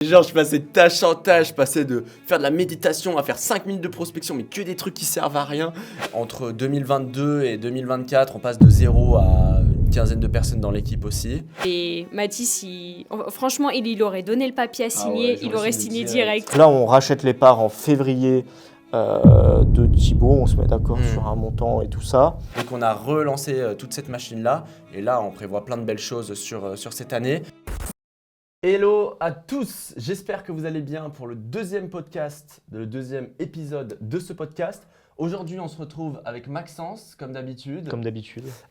Genre, je passais de tâche en tâche, je passais de faire de la méditation à faire 5 minutes de prospection, mais que des trucs qui servent à rien. Entre 2022 et 2024, on passe de 0 à une quinzaine de personnes dans l'équipe aussi. Et Mathis, franchement, il aurait donné le papier à signer, ouais, il aurait signé direct. Là, on rachète les parts en février de Thibaut, on se met d'accord sur un montant et tout ça. Donc on a relancé toute cette machine-là, et là on prévoit plein de belles choses sur cette année. Hello à tous, j'espère que vous allez bien pour le deuxième podcast, le deuxième épisode de ce podcast. Aujourd'hui on se retrouve avec Maxence, comme d'habitude.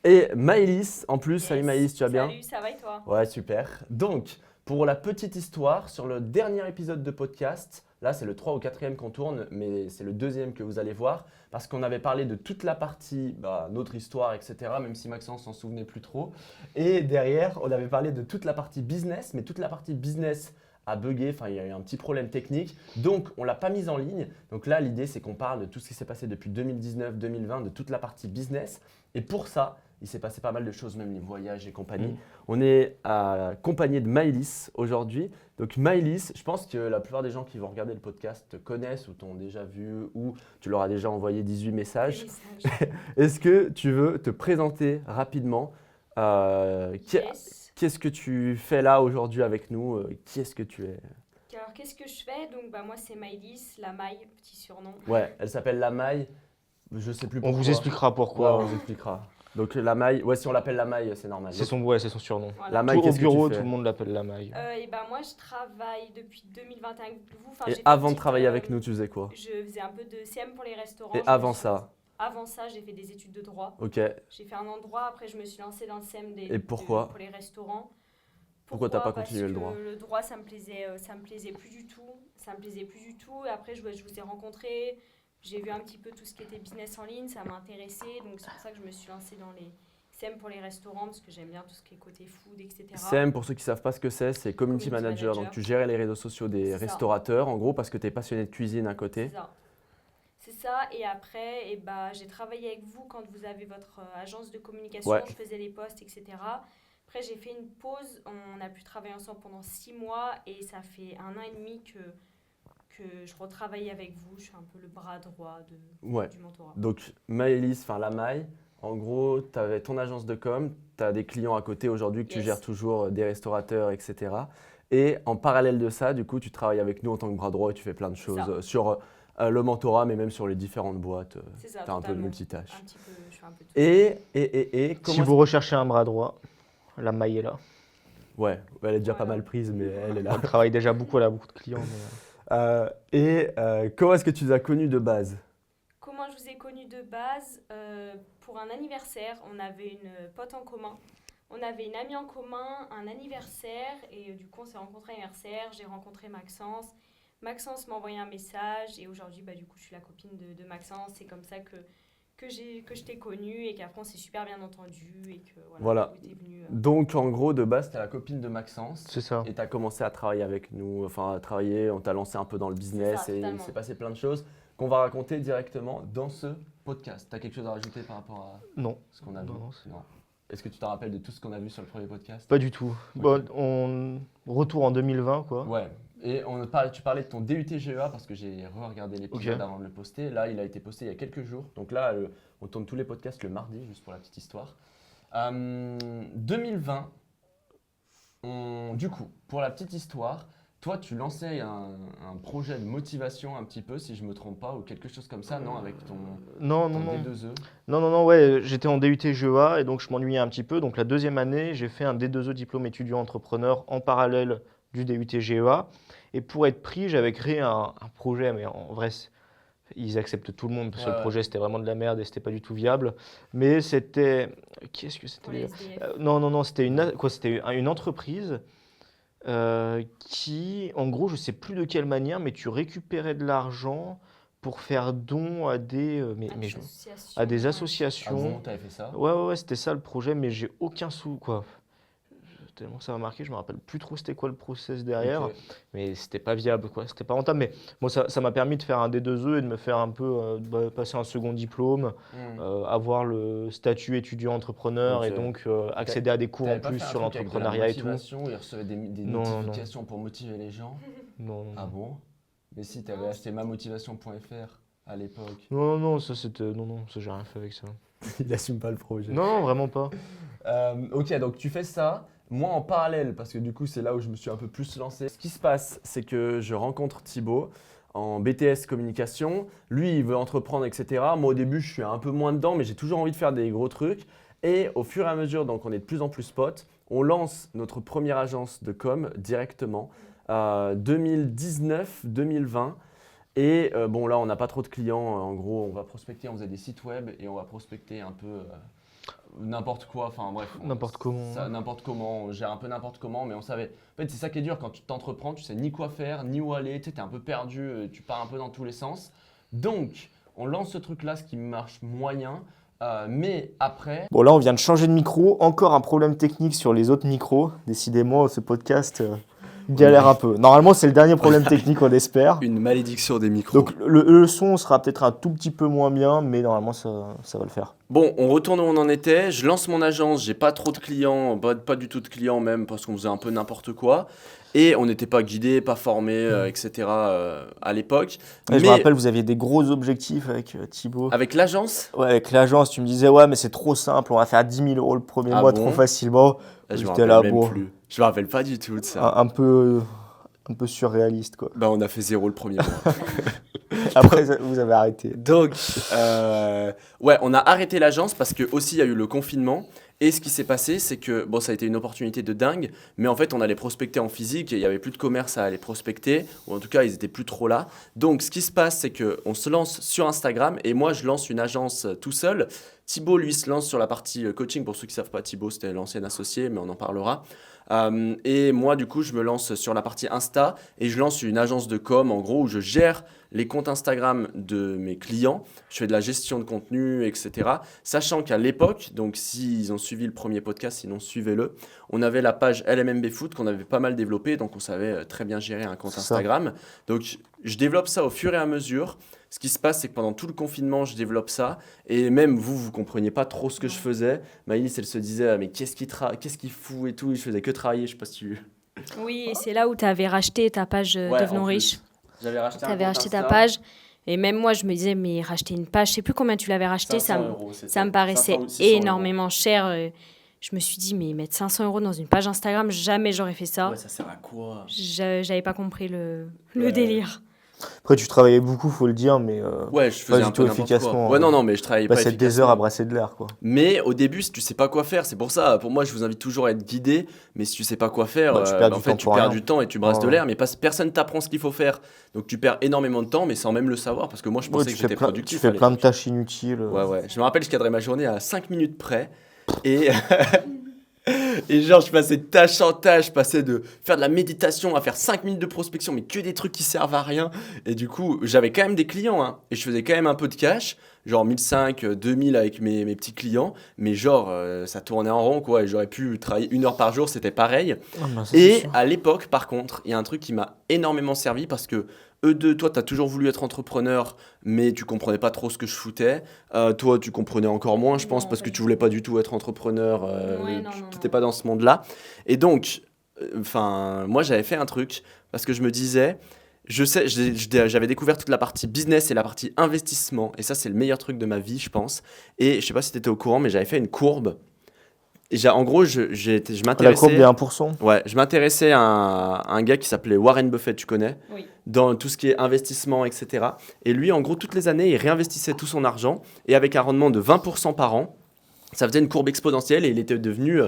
Et Maëlys en plus. Yes. Salut Maëlys, tu vas bien? Salut, ça va et toi? Ouais, super. Donc, pour la petite histoire, sur le dernier épisode de podcast, là c'est le 3 ou 4e qu'on tourne, mais c'est le deuxième que vous allez voir, parce qu'on avait parlé de toute la partie, notre histoire, etc., même si Maxence s'en souvenait plus trop. Et derrière, on avait parlé de toute la partie business, mais toute la partie business a bugué, il y a eu un petit problème technique, donc on ne l'a pas mise en ligne. Donc là, l'idée c'est qu'on parle de tout ce qui s'est passé depuis 2019-2020, de toute la partie business. Et pour ça, il s'est passé pas mal de choses, même les voyages et compagnie. On est accompagné de Maëlys aujourd'hui. Donc Maëlys, je pense que la plupart des gens qui vont regarder le podcast te connaissent ou t'ont déjà vu ou tu leur as déjà envoyé 18 messages. Est-ce que tu veux te présenter rapidement? Yes. Qu'est-ce que tu fais là aujourd'hui avec nous? Qui est-ce que tu es? Alors, qu'est-ce que je fais? Donc, moi, c'est Maëlys, la Maille, petit surnom. Ouais, elle s'appelle la Maille. Je sais plus pourquoi. On vous expliquera pourquoi. Ouais, on vous expliquera. Donc la Maille, si on l'appelle la Maille, c'est normal. C'est son surnom. Voilà. La Maille, Au bureau, tout le monde l'appelle la Maille. Moi, je travaille depuis 2021 avec vous. Et avant de travailler avec nous, tu faisais quoi? Je faisais un peu de CM pour les restaurants. Et avant ça? Avant ça, j'ai fait des études de droit. Ok. J'ai fait un an de droit, après je me suis lancée dans le CM Et pourquoi? pour les restaurants. Pourquoi t'as pas continué le droit? Parce que le droit, ça me plaisait plus du tout. Et après, je vous ai rencontré. J'ai vu un petit peu tout ce qui était business en ligne, ça m'a intéressé. Donc c'est pour ça que je me suis lancée dans les CM pour les restaurants, parce que j'aime bien tout ce qui est côté food, etc. CM, pour ceux qui ne savent pas ce que c'est Community Manager. Donc tu gérais les réseaux sociaux des restaurateurs, en gros, parce que tu es passionné de cuisine à côté. C'est ça. Et après, j'ai travaillé avec vous quand vous avez votre agence de communication. Ouais. Je faisais les posts, etc. Après, j'ai fait une pause. On a pu travailler ensemble pendant 6 mois. Et ça fait 1 an et demi que je retravaille avec vous. Je suis un peu le bras droit du mentorat. Donc Maëlys, la Maille, en gros, tu avais ton agence de com, tu as des clients à côté aujourd'hui que tu gères toujours, des restaurateurs, etc. Et en parallèle de ça, du coup, tu travailles avec nous en tant que bras droit et tu fais plein de choses sur le mentorat, mais même sur les différentes boîtes. C'est ça, tu as un peu de multitâche. Un petit peu, je fais un peu de tout. Et si vous recherchez un bras droit, la Maille est là. Ouais, elle est déjà pas mal prise, mais elle est là. Elle travaille déjà beaucoup, elle a beaucoup de clients. Comment est-ce que tu les as connus de base? Comment je vous ai connus de base? Pour un anniversaire, on avait une pote en commun. On avait une amie en commun, un anniversaire, et du coup on s'est rencontrés à l'anniversaire. J'ai rencontré Maxence. Maxence m'a envoyé un message, et aujourd'hui du coup je suis la copine de Maxence. C'est comme ça que je t'ai connue, et qu'après on s'est super bien entendu, et que voilà. T'es venue, Donc en gros de base tu es la copine de Maxence. C'est ça. Et tu as commencé à travailler avec nous, on t'a lancé un peu dans le business et il s'est passé plein de choses qu'on va raconter directement dans ce podcast. Tu as quelque chose à rajouter par rapport à ce qu'on a vu? Non. Est-ce que tu te rappelles de tout ce qu'on a vu sur le premier podcast? Pas du tout. Okay. On retour en 2020 quoi. Ouais. Et tu parlais de ton DUT GEA parce que j'ai re-regardé l'épisode avant de le poster. Là, il a été posté il y a quelques jours. Donc là, on tourne tous les podcasts le mardi, juste pour la petite histoire. 2020, du coup, pour la petite histoire, toi, tu lançais un projet de motivation un petit peu, si je ne me trompe pas, ou quelque chose comme ça, non, avec ton D2E? Non, ouais, j'étais en DUT GEA et donc je m'ennuyais un petit peu. Donc la deuxième année, j'ai fait un D2E diplôme étudiant entrepreneur en parallèle du DUT GEA. Et pour être pris, j'avais créé un projet, mais en vrai, ils acceptent tout le monde parce que le projet c'était vraiment de la merde et c'était pas du tout viable. Mais c'était, qu'est-ce que c'était? Non, c'était une entreprise qui, en gros, je sais plus de quelle manière, mais tu récupérais de l'argent pour faire don à des associations. Ah bon, t'avais fait ça? Ouais, c'était ça le projet, mais j'ai aucun sou quoi. tellement ça m'a marqué, je me rappelle plus trop c'était quoi le process derrière, Ok. mais c'était pas viable, quoi, c'était pas rentable. Mais bon, ça m'a permis de faire un D2E et de me faire un peu passer un second diplôme, avoir le statut étudiant entrepreneur et Ok. donc accéder à des cours en T'avais pas plus fait un sur truc avec de la l'entrepreneuriat et tout. motivation, ils recevaient des Non, non, non. notifications pour motiver les gens? Non, non, Ah non. bon? Mais si, t'avais acheté mamotivation.fr à l'époque. Non, non, non, ça c'était. Non, non, ça j'ai rien fait avec ça. Il assume pas le projet. Non, non, vraiment pas. Ok, donc tu fais ça. Moi, en parallèle, parce que du coup, c'est là où je me suis un peu plus lancé. Ce qui se passe, c'est que je rencontre Thibaut en BTS communication. Lui, il veut entreprendre, etc. Moi, au début, je suis un peu moins dedans, mais j'ai toujours envie de faire des gros trucs. Et au fur et à mesure, donc on est de plus en plus potes, on lance notre première agence de com directement, 2019-2020. Et bon, là, on n'a pas trop de clients. En gros, on va prospecter, on faisait des sites web et on va prospecter un peu n'importe quoi. Enfin bref, N'importe comment. n'importe comment, on gère un peu n'importe comment, mais on savait. En fait, c'est ça qui est dur quand tu t'entreprends, tu sais ni quoi faire, ni où aller, tu sais, t'es un peu perdu, tu pars un peu dans tous les sens. Donc, on lance ce truc-là, ce qui marche moyen. Mais après, Bon, là, on vient de changer de micro. Encore un problème technique sur les autres micros. Décidément, ce podcast galère un peu. Normalement, c'est le dernier problème technique, on espère. une malédiction des micros. Donc, le son sera peut-être un tout petit peu moins bien, mais normalement, ça va le faire. Bon, on retourne où on en était. Je lance mon agence, j'ai pas trop de clients, pas du tout de clients même, parce qu'on faisait un peu n'importe quoi. Et on n'était pas guidé, pas formé, etc. À l'époque. Ouais, je me rappelle, vous aviez des gros objectifs avec Thibaut. Avec l'agence, Ouais, avec l'agence, tu me disais, ouais, mais c'est trop simple, on va faire 10 000 euros le premier Ah mois bon trop facilement. je me J'étais rappelle là, même bon, plus. Je me rappelle pas du tout de ça. un peu surréaliste, quoi. Bah, on a fait 0 le premier mois. Après, vous avez arrêté. Donc, ouais, on a arrêté l'agence parce que aussi il y a eu le confinement. Et ce qui s'est passé, c'est que bon, ça a été une opportunité de dingue, mais en fait, on allait prospecter en physique et il y avait plus de commerce à aller prospecter, ou en tout cas, ils étaient plus trop là. Donc, ce qui se passe, c'est que on se lance sur Instagram et moi, je lance une agence tout seul. Thibaut, lui, se lance sur la partie coaching. Pour ceux qui ne savent pas, Thibaut, c'était l'ancien associé, mais on en parlera. Et moi, du coup, je me lance sur la partie Insta et je lance une agence de com, en gros, où je gère les comptes Instagram de mes clients. Je fais de la gestion de contenu, etc. Sachant qu'à l'époque, donc s'ils ont suivi le premier podcast, sinon suivez-le, on avait la page LMMB Foot qu'on avait pas mal développée, donc on savait très bien gérer un compte C'est ça. Instagram. Donc je développe ça au fur et à mesure. Ce qui se passe, c'est que pendant tout le confinement, je développe ça. Et même vous compreniez pas trop ce que je faisais. Maïlis, elle se disait, mais qu'est-ce qu'il fout et tout. Je faisais que travailler, je sais pas si tu... Oui, et c'est là où tu avais racheté ta page Ouais, Devenons en plus. riches. J'avais racheté Tu un avais compte racheté ta Insta. page. Et même moi, je me disais, mais racheter une page, je sais plus combien tu l'avais racheté, 500 euros, c'était. ça me paraissait 500 ou 600 euros. énormément cher. Je me suis dit, mais mettre 500 euros dans une page Instagram, jamais j'aurais fait ça. Ouais, ça sert à quoi? J'avais pas compris le Ouais. délire. Après, tu travaillais beaucoup, faut le dire, mais Ouais, je faisais du un tout peu n'importe efficacement. quoi. Ouais, non, mais je travaillais pas passer des efficacement. heures à brasser de l'air, quoi. Mais au début, si tu sais pas quoi faire, c'est pour ça, pour moi, je vous invite toujours à être guidé. Mais si tu sais pas quoi faire, Bah, tu perds du en fait, temps tu pour perds rien. du temps et tu brasses de Ouais. l'air. Mais personne t'apprend ce qu'il faut faire. Donc tu perds énormément de temps, mais sans même le savoir. Parce que moi, je Ouais, pensais tu que fais j'étais plein, productif. tu fais à plein de l'époque. tâches inutiles. Ouais, ouais. Je me rappelle, je cadrais ma journée à 5 minutes près. Et, et genre, je passais de tâche en tâche, je passais de faire de la méditation à faire 5 minutes de prospection, mais que des trucs qui servent à rien. Et du coup, j'avais quand même des clients, hein, et je faisais quand même un peu de cash, genre 1500, 2000 avec mes petits clients, mais genre, ça tournait en rond, quoi, et j'aurais pu travailler 1 heure par jour, c'était pareil. Ah, bah, ça, c'est Et sûr. à l'époque, par contre, il y a un truc qui m'a énormément servi parce que eux deux, toi, tu as toujours voulu être entrepreneur, mais tu comprenais pas trop ce que je foutais. Toi, tu comprenais encore moins, je pense, Non, parce pas que du tu voulais pas du tout être entrepreneur. Ouais, non, tu non, n'étais non. pas dans ce monde-là. Et donc, moi, j'avais fait un truc parce que je me disais, j'avais découvert toute la partie business et la partie investissement. Et ça, c'est le meilleur truc de ma vie, je pense. Et je sais pas si tu étais au courant, mais j'avais fait une courbe. Et en gros, je La m'intéressais. courbe des 1%. Ouais, je m'intéressais à un gars qui s'appelait Warren Buffett, tu connais, Oui. dans tout ce qui est investissement, etc. Et lui, en gros, toutes les années, il réinvestissait tout son argent et avec un rendement de 20% par an. Ça faisait une courbe exponentielle et il était devenu,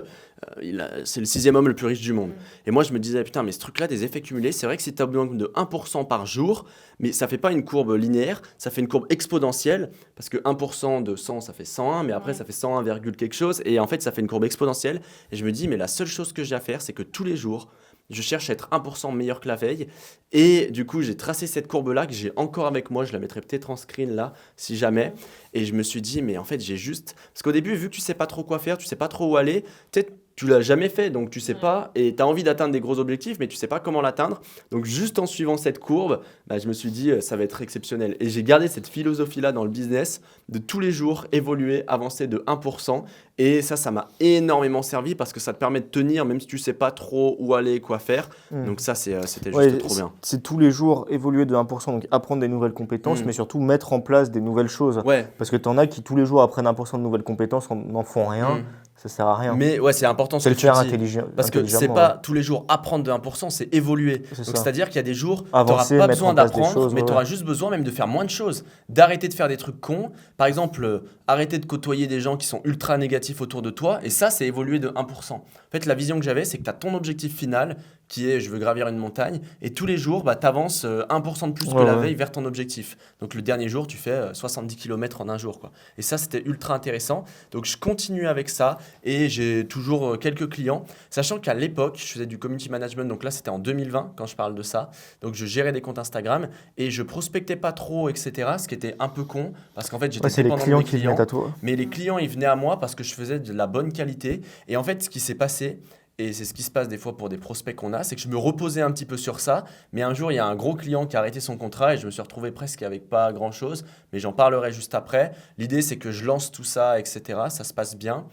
c'est le 6e homme le plus riche du monde. Et moi, je me disais, putain, mais ce truc-là, des effets cumulés, c'est vrai que si tu as besoin de 1% par jour, mais ça fait pas une courbe linéaire, ça fait une courbe exponentielle, parce que 1% de 100, ça fait 101, mais après, Ouais. ça fait 101, quelque chose, et en fait, ça fait une courbe exponentielle. Et je me dis, mais la seule chose que j'ai à faire, c'est que tous les jours, je cherche à être 1% meilleur que la veille. Et du coup, j'ai tracé cette courbe-là que j'ai encore avec moi. Je la mettrai peut-être en screen là, si jamais. Et je me suis dit, mais en fait, j'ai juste... Parce qu'au début, vu que tu sais pas trop quoi faire, tu sais pas trop où aller, peut-être tu l'as jamais fait, donc tu sais pas, et tu as envie d'atteindre des gros objectifs, mais tu sais pas comment l'atteindre. Donc juste en suivant cette courbe, bah, je me suis dit, ça va être exceptionnel. Et j'ai gardé cette philosophie-là dans le business, de tous les jours évoluer, avancer de 1%. Et ça m'a énormément servi parce que ça te permet de tenir, même si tu sais pas trop où aller, quoi faire. Donc ça, c'était juste trop bien. C'est tous les jours évoluer de 1%, donc apprendre des nouvelles compétences, mais surtout mettre en place des nouvelles choses. Ouais. Parce que tu en as qui tous les jours apprennent 1% de nouvelles compétences, n'en font rien. Ça sert à rien. Mais ouais, c'est important ce C'est que le tu faire dis. Parce que c'est intelligemment, pas tous les jours apprendre de 1%, c'est évoluer. Donc c'est-à-dire qu'il y a des jours, tu n'auras pas besoin d'apprendre, mais tu auras juste besoin même de faire moins de choses. D'arrêter de faire des trucs cons. Par exemple, arrêter de côtoyer des gens qui sont ultra négatifs autour de toi. Et ça, c'est évoluer de 1%. En fait, la vision que j'avais, c'est que tu as ton objectif final qui est je veux gravir une montagne. Et tous les jours, bah, tu avances 1% de plus que la veille vers ton objectif. Donc le dernier jour, tu fais 70 km en un jour, quoi. Et ça, c'était ultra intéressant. Donc je continue avec ça et j'ai toujours quelques clients. Sachant qu'à l'époque, je faisais du community management. Donc là, c'était en 2020 quand je parle de ça. Donc je gérais des comptes Instagram et je prospectais pas trop, etc. Ce qui était un peu con parce qu'en fait, j'étais dépendant de mes clients. Mais les clients, ils venaient à moi parce que je faisais de la bonne qualité. Et en fait, ce qui s'est passé, et c'est ce qui se passe des fois pour des prospects qu'on a, c'est que je me reposais un petit peu sur ça. Mais un jour, il y a un gros client qui a arrêté son contrat et je me suis retrouvé presque avec pas grand-chose. Mais j'en parlerai juste après. L'idée, c'est que je lance tout ça, etc. Ça se passe bien.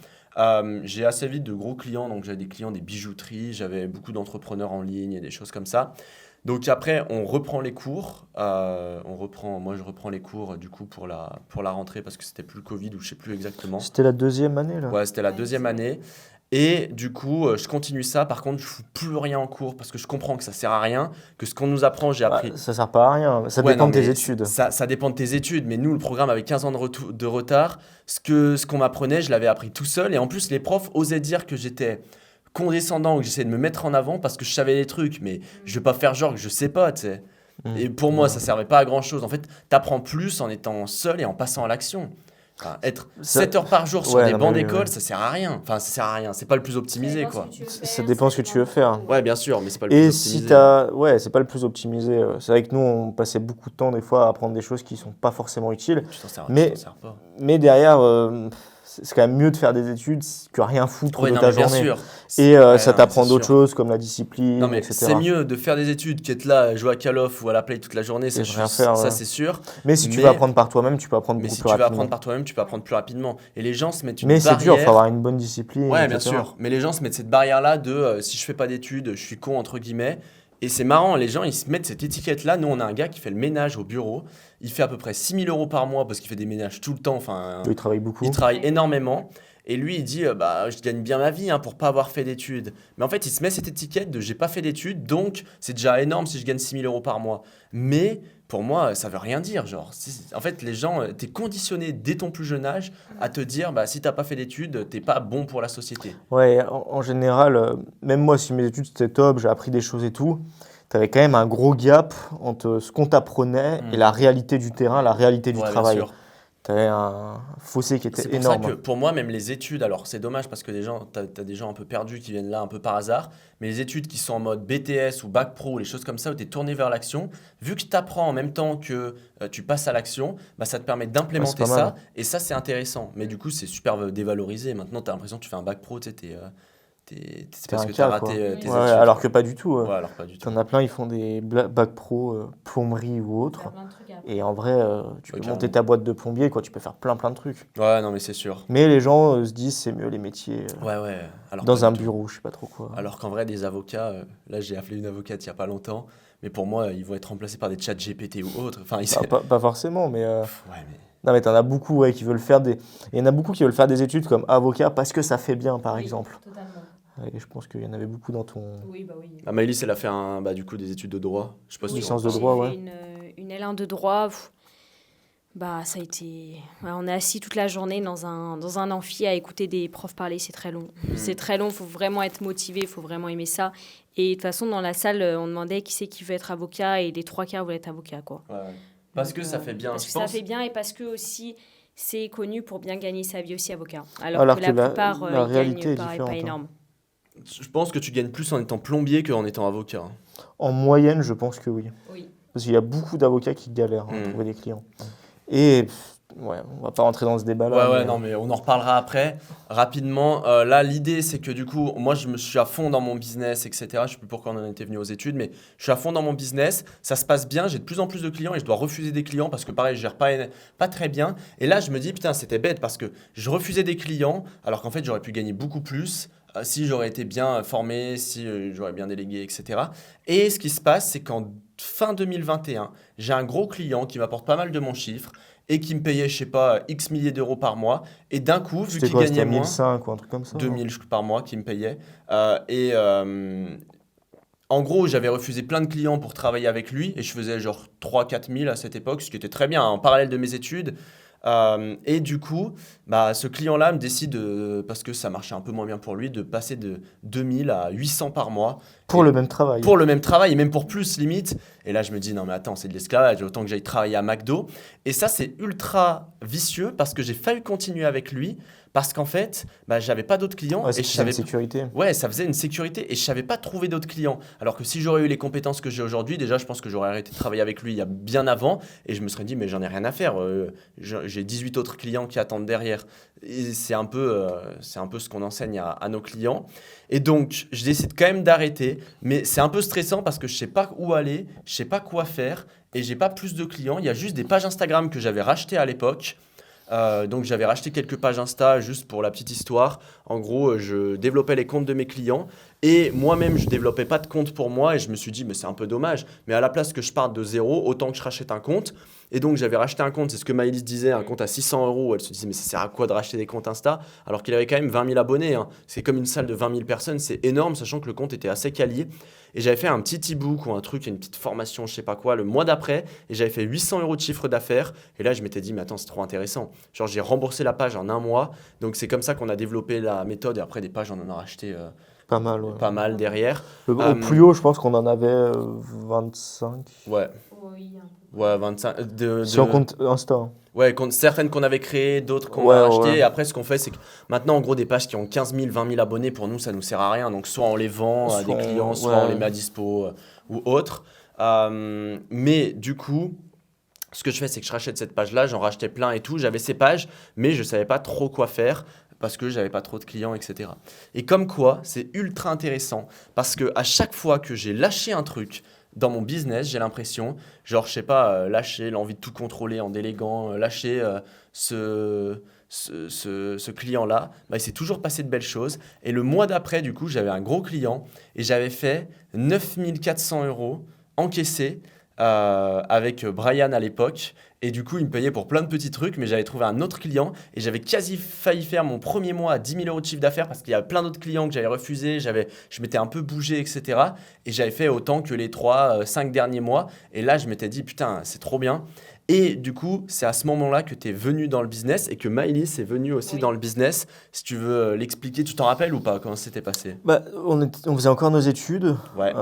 J'ai assez vite de gros clients. Donc, j'avais des clients des bijouteries. J'avais beaucoup d'entrepreneurs en ligne et des choses comme ça. Donc après, on reprend les cours. Moi, je reprends les cours du coup pour la rentrée parce que c'était plus le Covid ou je sais plus exactement. C'était la deuxième année là. Ouais, c'était la deuxième année. Et du coup, je continue ça. Par contre, je fous plus rien en cours parce que je comprends que ça sert à rien, que ce qu'on nous apprend, j'ai appris. Ça sert pas à rien. Ça dépend de tes études. Ça dépend de tes études. Mais nous, le programme avait 15 ans de retard. Ce qu'on m'apprenait, je l'avais appris tout seul. Et en plus, les profs osaient dire que j'étais condescendant ou que j'essayais de me mettre en avant parce que je savais les trucs. Mais je vais pas faire genre que je sais pas, tu sais. Et pour moi, ça servait pas à grand chose. En fait, t'apprends plus en étant seul et en passant à l'action. Enfin, être 7 heures par jour sur des bancs d'école, ça sert à rien. Enfin, ça sert à rien. C'est pas le plus optimisé, quoi. Ça dépend ce que tu veux faire. Ouais, bien sûr, mais c'est pas le plus optimisé. C'est pas le plus optimisé. C'est vrai que nous, on passait beaucoup de temps des fois à apprendre des choses qui sont pas forcément utiles. Tu t'en sers pas. Mais derrière, c'est quand même mieux de faire des études que rien foutre de ta journée. Bien sûr. Et ça t'apprend d'autres choses comme la discipline, non, mais etc. C'est mieux de faire des études qu'être là à jouer à Call of ou à la Play toute la journée, ça c'est sûr. Mais si tu veux apprendre par toi-même, tu peux apprendre beaucoup plus rapidement. Mais si tu veux apprendre par toi-même, tu peux apprendre plus rapidement. Et les gens se mettent une barrière. Mais c'est dur, il faut avoir une bonne discipline. Ouais, bien sûr. Mais les gens se mettent cette barrière-là de si je fais pas d'études, je suis con, entre guillemets. Et c'est marrant, les gens, ils se mettent cette étiquette-là. Nous, on a un gars qui fait le ménage au bureau. Il fait à peu près 6 000 € par mois parce qu'il fait des ménages tout le temps. Enfin, il travaille beaucoup. Il travaille énormément. Et lui, il dit je gagne bien ma vie pour pas avoir fait d'études. Mais en fait, il se met cette étiquette de j'ai pas fait d'études, donc c'est déjà énorme si je gagne 6 000 € par mois. Mais pour moi, ça veut rien dire. Genre, en fait, les gens, t'es conditionné dès ton plus jeune âge à te dire si t'as pas fait d'études, t'es pas bon pour la société. Ouais, en général, même moi, si mes études c'était top, j'ai appris des choses et tout, t'avais quand même un gros gap entre ce qu'on t'apprenait et la réalité du terrain, la réalité du travail. Bien sûr. Tu avais un fossé qui était énorme. C'est pour ça que pour moi, même les études, alors c'est dommage parce que tu as des gens un peu perdus qui viennent là un peu par hasard, mais les études qui sont en mode BTS ou Bac Pro, les choses comme ça où tu es tourné vers l'action, vu que tu apprends en même temps que tu passes à l'action, ça te permet d'implémenter ça et ça c'est intéressant. Mais du coup, c'est super dévalorisé. Maintenant, tu as l'impression que tu fais un Bac Pro, tu sais, c'est parce que tu as raté tes études. Alors que pas du tout. Ouais, alors pas du tout. T'en as plein, ils font des bacs pro, plomberie ou autre. Et en vrai, tu peux monter ta boîte de plombier, quoi. Tu peux faire plein de trucs. Ouais, non, mais c'est sûr. Mais les gens se disent c'est mieux les métiers alors dans un bureau, je sais pas trop quoi. Alors qu'en vrai, des avocats, là j'ai appelé une avocate il y a pas longtemps, mais pour moi, ils vont être remplacés par des chats GPT ou autres. Enfin, pas forcément, mais... Non, mais t'en as beaucoup qui veulent faire des... Il y en a beaucoup qui veulent faire des études comme avocat parce que ça fait bien, par exemple. Totalement. Et je pense qu'il y en avait beaucoup dans ton... Oui. Maëlys, elle a fait du coup des études de droit. Je sais pas si licence de droit, ouais. Une L1 de droit. Ça a été... on est assis toute la journée dans un amphi à écouter des profs parler, c'est très long. C'est très long, il faut vraiment être motivé, il faut vraiment aimer ça. Et de toute façon, dans la salle, on demandait qui c'est qui veut être avocat et les 3/4 voulaient être avocat, quoi. Ouais. Parce que ça fait bien, parce que ça fait bien et parce que aussi... c'est connu pour bien gagner sa vie aussi avocat. Alors que la plupart, ils gagnent pas énorme. Je pense que tu gagnes plus en étant plombier qu'en étant avocat. En moyenne, je pense que oui. Parce qu'il y a beaucoup d'avocats qui galèrent à trouver des clients. Et Ouais, on va pas rentrer dans ce débat-là. Ouais, non, mais on en reparlera après. Rapidement, là, l'idée, c'est que du coup, moi, je me suis à fond dans mon business, etc. Je sais plus pourquoi on en était venu aux études, mais je suis à fond dans mon business. Ça se passe bien, j'ai de plus en plus de clients et je dois refuser des clients parce que, pareil, je gère pas très bien. Et là, je me dis, putain, c'était bête parce que je refusais des clients alors qu'en fait, j'aurais pu gagner beaucoup plus si j'aurais été bien formé, si j'aurais bien délégué, etc. Et ce qui se passe, c'est qu'en fin 2021, j'ai un gros client qui m'apporte pas mal de mon chiffre et qui me payait, je sais pas, X milliers d'euros par mois. Et d'un coup, vu C'était qu'il quoi? gagnait C'était moins, 1005 ou un truc comme ça? 2000 par mois qui me payait. En gros, j'avais refusé plein de clients pour travailler avec lui et je faisais genre 3-4 000 à cette époque, ce qui était très bien, en parallèle de mes études. Et du coup, bah, ce client-là me décide, parce que ça marchait un peu moins bien pour lui, de passer de 2000 à 800 par mois. Pour Et le même travail. pour le même travail et même pour plus limite. Et là, je me dis, non mais attends, c'est de l'esclavage, autant que j'aille travailler à McDo. Et ça, c'est ultra vicieux parce que j'ai failli continuer avec lui parce qu'en fait, bah, j'avais pas d'autres clients Ouais, et je c'est une savais sécurité. Ouais, ça faisait une sécurité et je savais pas trouver d'autres clients. Alors que si j'aurais eu les compétences que j'ai aujourd'hui, déjà, je pense que j'aurais arrêté de travailler avec lui il y a bien avant et je me serais dit, mais j'en ai rien à faire. J'ai 18 autres clients qui attendent derrière. Et c'est un peu ce qu'on enseigne à nos clients. Et donc, je décide quand même d'arrêter, mais c'est un peu stressant parce que je sais pas où aller, je sais pas quoi faire et j'ai pas plus de clients. Il y a juste des pages Instagram que j'avais rachetées à l'époque. Donc j'avais racheté quelques pages Insta juste pour la petite histoire. En gros, je développais les comptes de mes clients et moi-même je développais pas de compte pour moi et je me suis dit mais c'est un peu dommage. Mais à la place que je parte de zéro, autant que je rachète un compte. Et donc j'avais racheté un compte, c'est ce que Maëlys disait, un compte à 600 euros. Elle se disait mais ça sert à quoi de racheter des comptes Insta alors qu'il avait quand même 20 000 abonnés, hein. C'est comme une salle de 20 000 personnes, c'est énorme sachant que le compte était assez quali. Et j'avais fait un petit e-book ou un truc, une petite formation, je sais pas quoi, le mois d'après et j'avais fait 800 euros de chiffre d'affaires. Et là je m'étais dit mais attends c'est trop intéressant. Genre j'ai remboursé la page en un mois. Donc c'est comme ça qu'on a développé la méthode et après des pages on en a racheté Pas mal, ouais. pas mal derrière. Au plus haut, je pense qu'on en avait 25. Ouais, Oui, un peu. ouais 25. Si on compte Insta. Hein. Ouais, certaines qu'on avait créées, d'autres qu'on Ouais, a rachetées. ouais. Et après, ce qu'on fait, c'est que maintenant, en gros, des pages qui ont 15 000, 20 000 abonnés, pour nous, ça nous sert à rien. Donc, soit on les vend à des Soit clients, on- soit on ouais. les met à dispo ou autre. Mais du coup, ce que je fais, c'est que je rachète cette page-là, j'en rachetais plein et tout. J'avais ces pages, mais je ne savais pas trop quoi faire parce que j'avais pas trop de clients, etc. Et comme quoi, c'est ultra intéressant parce que à chaque fois que j'ai lâché un truc dans mon business, j'ai l'impression, genre, je sais pas, lâcher l'envie de tout contrôler en déléguant, lâcher ce client-là, bah, il s'est toujours passé de belles choses. Et le mois d'après, du coup, j'avais un gros client et j'avais fait 9 400 euros encaissés avec Brian à l'époque. Et du coup, il me payait pour plein de petits trucs, mais j'avais trouvé un autre client et j'avais quasi failli faire mon premier mois à 10 000 euros de chiffre d'affaires parce qu'il y a plein d'autres clients que j'avais refusés, je m'étais un peu bougé, etc. Et j'avais fait autant que les 3-5 derniers mois. Et là, je m'étais dit, putain, c'est trop bien. Et du coup, c'est à ce moment-là que tu es venu dans le business et que Maëlys est venue aussi Oui. dans le business. Si tu veux l'expliquer, tu t'en rappelles ou pas, comment c'était passé? Bah, on faisait encore nos études. Ouais,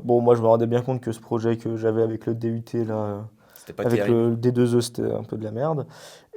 Bon, moi, je me rendais bien compte que ce projet que j'avais avec le DUT, là, c'était pas avec terrible. le D2E, c'était un peu de la merde.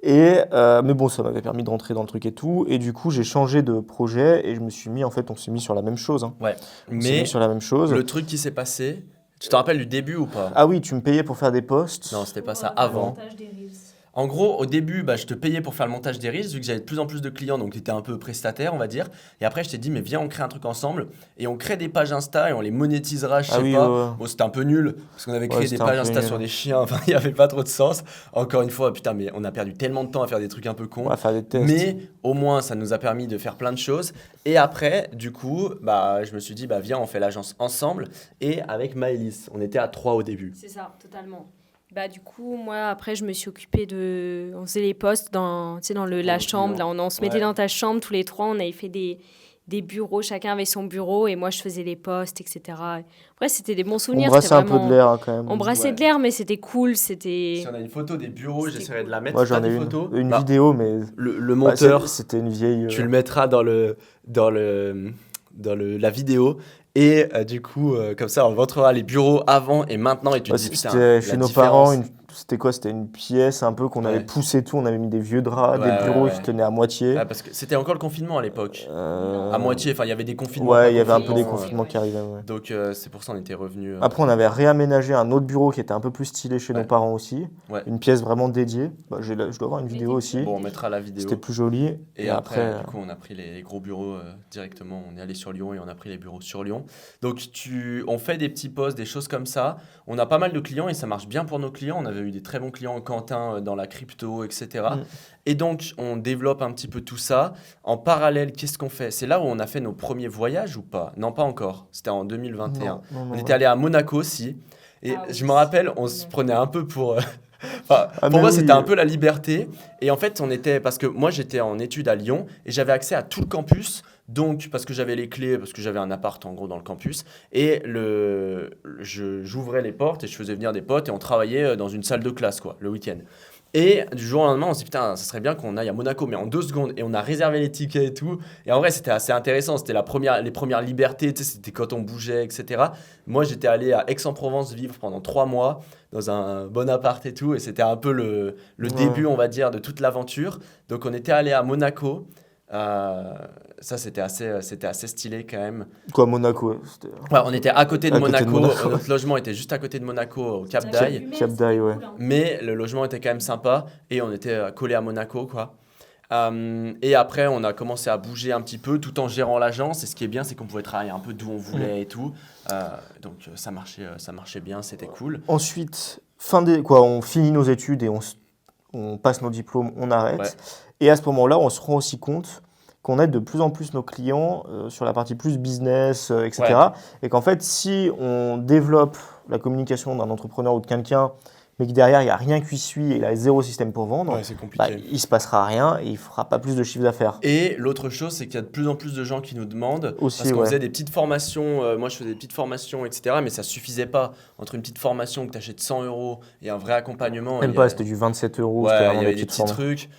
Mais bon, ça m'avait permis de rentrer dans le truc et tout. Et du coup, j'ai changé de projet et je me suis mis, en fait, on s'est mis sur la même chose. Hein. Ouais, On s'est mais mis sur la même chose. le truc qui s'est passé, tu te rappelles du début ou pas? Ah oui, tu me payais pour faire des posts. Non, c'était pas Pour, ça faire le avant. montage des Reels. En gros, au début, bah, je te payais pour faire le montage des Reels, vu que j'avais de plus en plus de clients, donc tu étais un peu prestataire, on va dire. Et après, je t'ai dit, mais viens, on crée un truc ensemble, et on crée des pages Insta, et on les monétisera, je sais Ah oui, pas. ouais, ouais. Bon, c'était un peu nul, parce qu'on avait créé des c'était un pages peu Insta nul. sur des chiens, enfin, il n'y avait pas trop de sens. Encore une fois, putain, mais on a perdu tellement de temps à faire des trucs un peu cons. On va faire des tests. Mais au moins, ça nous a permis de faire plein de choses. Et après, du coup, bah, je me suis dit, bah, viens, on fait l'agence ensemble, et avec Maëlys. On était à 3 au début. C'est ça, totalement. Bah, du coup, moi, après, je me suis occupée de... On faisait les postes dans, tu sais, dans la le chambre. client. Là, on se mettait Ouais. dans ta chambre tous les trois. On avait fait des bureaux. Chacun avait son bureau. Et moi, je faisais les postes, etc. Après, c'était des bons On souvenirs. brassait c'était un peu vraiment... de l'air hein, quand même. On brassait Ouais. de l'air, mais c'était cool. C'était... Si on a une photo des bureaux, C'était j'essaierai de cool. la mettre. Moi, j'en T'as ai des une. photos Une Bah, vidéo, mais le bah, monteur, c'était une vieille. tu le mettras dans la vidéo. Et du coup, comme ça, on montrera les bureaux avant et maintenant. Et tu te dis, putain, C'était la chez nos différence. parents, c'était quoi? C'était une pièce un peu qu'on avait Ouais. poussé tout, on avait mis des vieux draps, Ouais, des bureaux ouais, qui ouais. tenaient à moitié. Ah, parce que c'était encore le confinement à l'époque. Euh, À moitié, enfin il y avait des confinements, Ouais, pas il y avait un peu des confinements, confinements qui arrivaient. Ouais. donc c'est pour ça on était revenu. Après, on avait réaménagé un autre bureau qui était un peu plus stylé chez nos Ouais. parents aussi. Ouais. Une pièce vraiment dédiée. Bah, je dois avoir une vidéo aussi. Bon, on mettra la vidéo. C'était plus joli. Et après, du coup, on a pris les gros bureaux directement. On est allé sur Lyon et on a pris les bureaux sur Lyon. Donc, on fait des petits posts, des choses comme ça. On a pas mal de clients et ça marche bien pour nos clients. On avait eu des très bons clients, Quentin, dans la crypto, etc. Et donc, on développe un petit peu tout ça. En parallèle, qu'est-ce qu'on fait? C'est là où on a fait nos premiers voyages ou pas? Non, pas encore. C'était en 2021. On était allé à Monaco aussi. Et Ah oui, je me rappelle, on se prenait un peu pour... Enfin, pour moi, c'était un peu la liberté. Et en fait, parce que moi, j'étais en études à Lyon et j'avais accès à tout le campus. Donc, parce que j'avais les clés, parce que j'avais un appart en gros dans le campus. Et j'ouvrais les portes et je faisais venir des potes et on travaillait dans une salle de classe, quoi, le week-end. Et du jour au lendemain, on s'est dit, putain, ça serait bien qu'on aille à Monaco, mais en 2 secondes. Et on a réservé les tickets et tout. Et en vrai, c'était assez intéressant. C'était les premières libertés, tu sais, c'était quand on bougeait, etc. Moi, j'étais allé à Aix-en-Provence vivre pendant 3 mois dans un bon appart et tout. Et c'était un peu le début, on va dire, de toute l'aventure. Donc, on était allé à Monaco. Ça, c'était assez stylé quand même. Quoi, Monaco? Ouais, on était à côté de Monaco. Monaco. Notre logement était juste à côté de Monaco, au Cap Ça d'Aille. fumait, Cap c'était d'Aille, ouais. cool, hein. Mais le logement était quand même sympa et on était collé à Monaco, quoi. Et après, on a commencé à bouger un petit peu tout en gérant l'agence. Et ce qui est bien, c'est qu'on pouvait travailler un peu d'où on voulait et tout. Donc ça marchait bien, c'était cool. Ensuite, on finit nos études et on passe nos diplômes, on arrête. Ouais. Et à ce moment-là, on se rend aussi compte qu'on aide de plus en plus nos clients sur la partie plus business, etc. Ouais. Et qu'en fait, si on développe la communication d'un entrepreneur ou de quelqu'un, mais que derrière, il n'y a rien qui suit et il a zéro système pour vendre, c'est compliqué. bah, il ne se passera rien et il ne fera pas plus de chiffre d'affaires. Et l'autre chose, c'est qu'il y a de plus en plus de gens qui nous demandent, Aussi, parce qu'on ouais. faisait des petites formations, moi je faisais des petites formations, etc. Mais ça suffisait pas. Entre une petite formation que tu achètes 100 € et un vrai accompagnement. Même pas, c'était du 27 €, c'était Ouais, vraiment il y avait des des petites petits formes. trucs.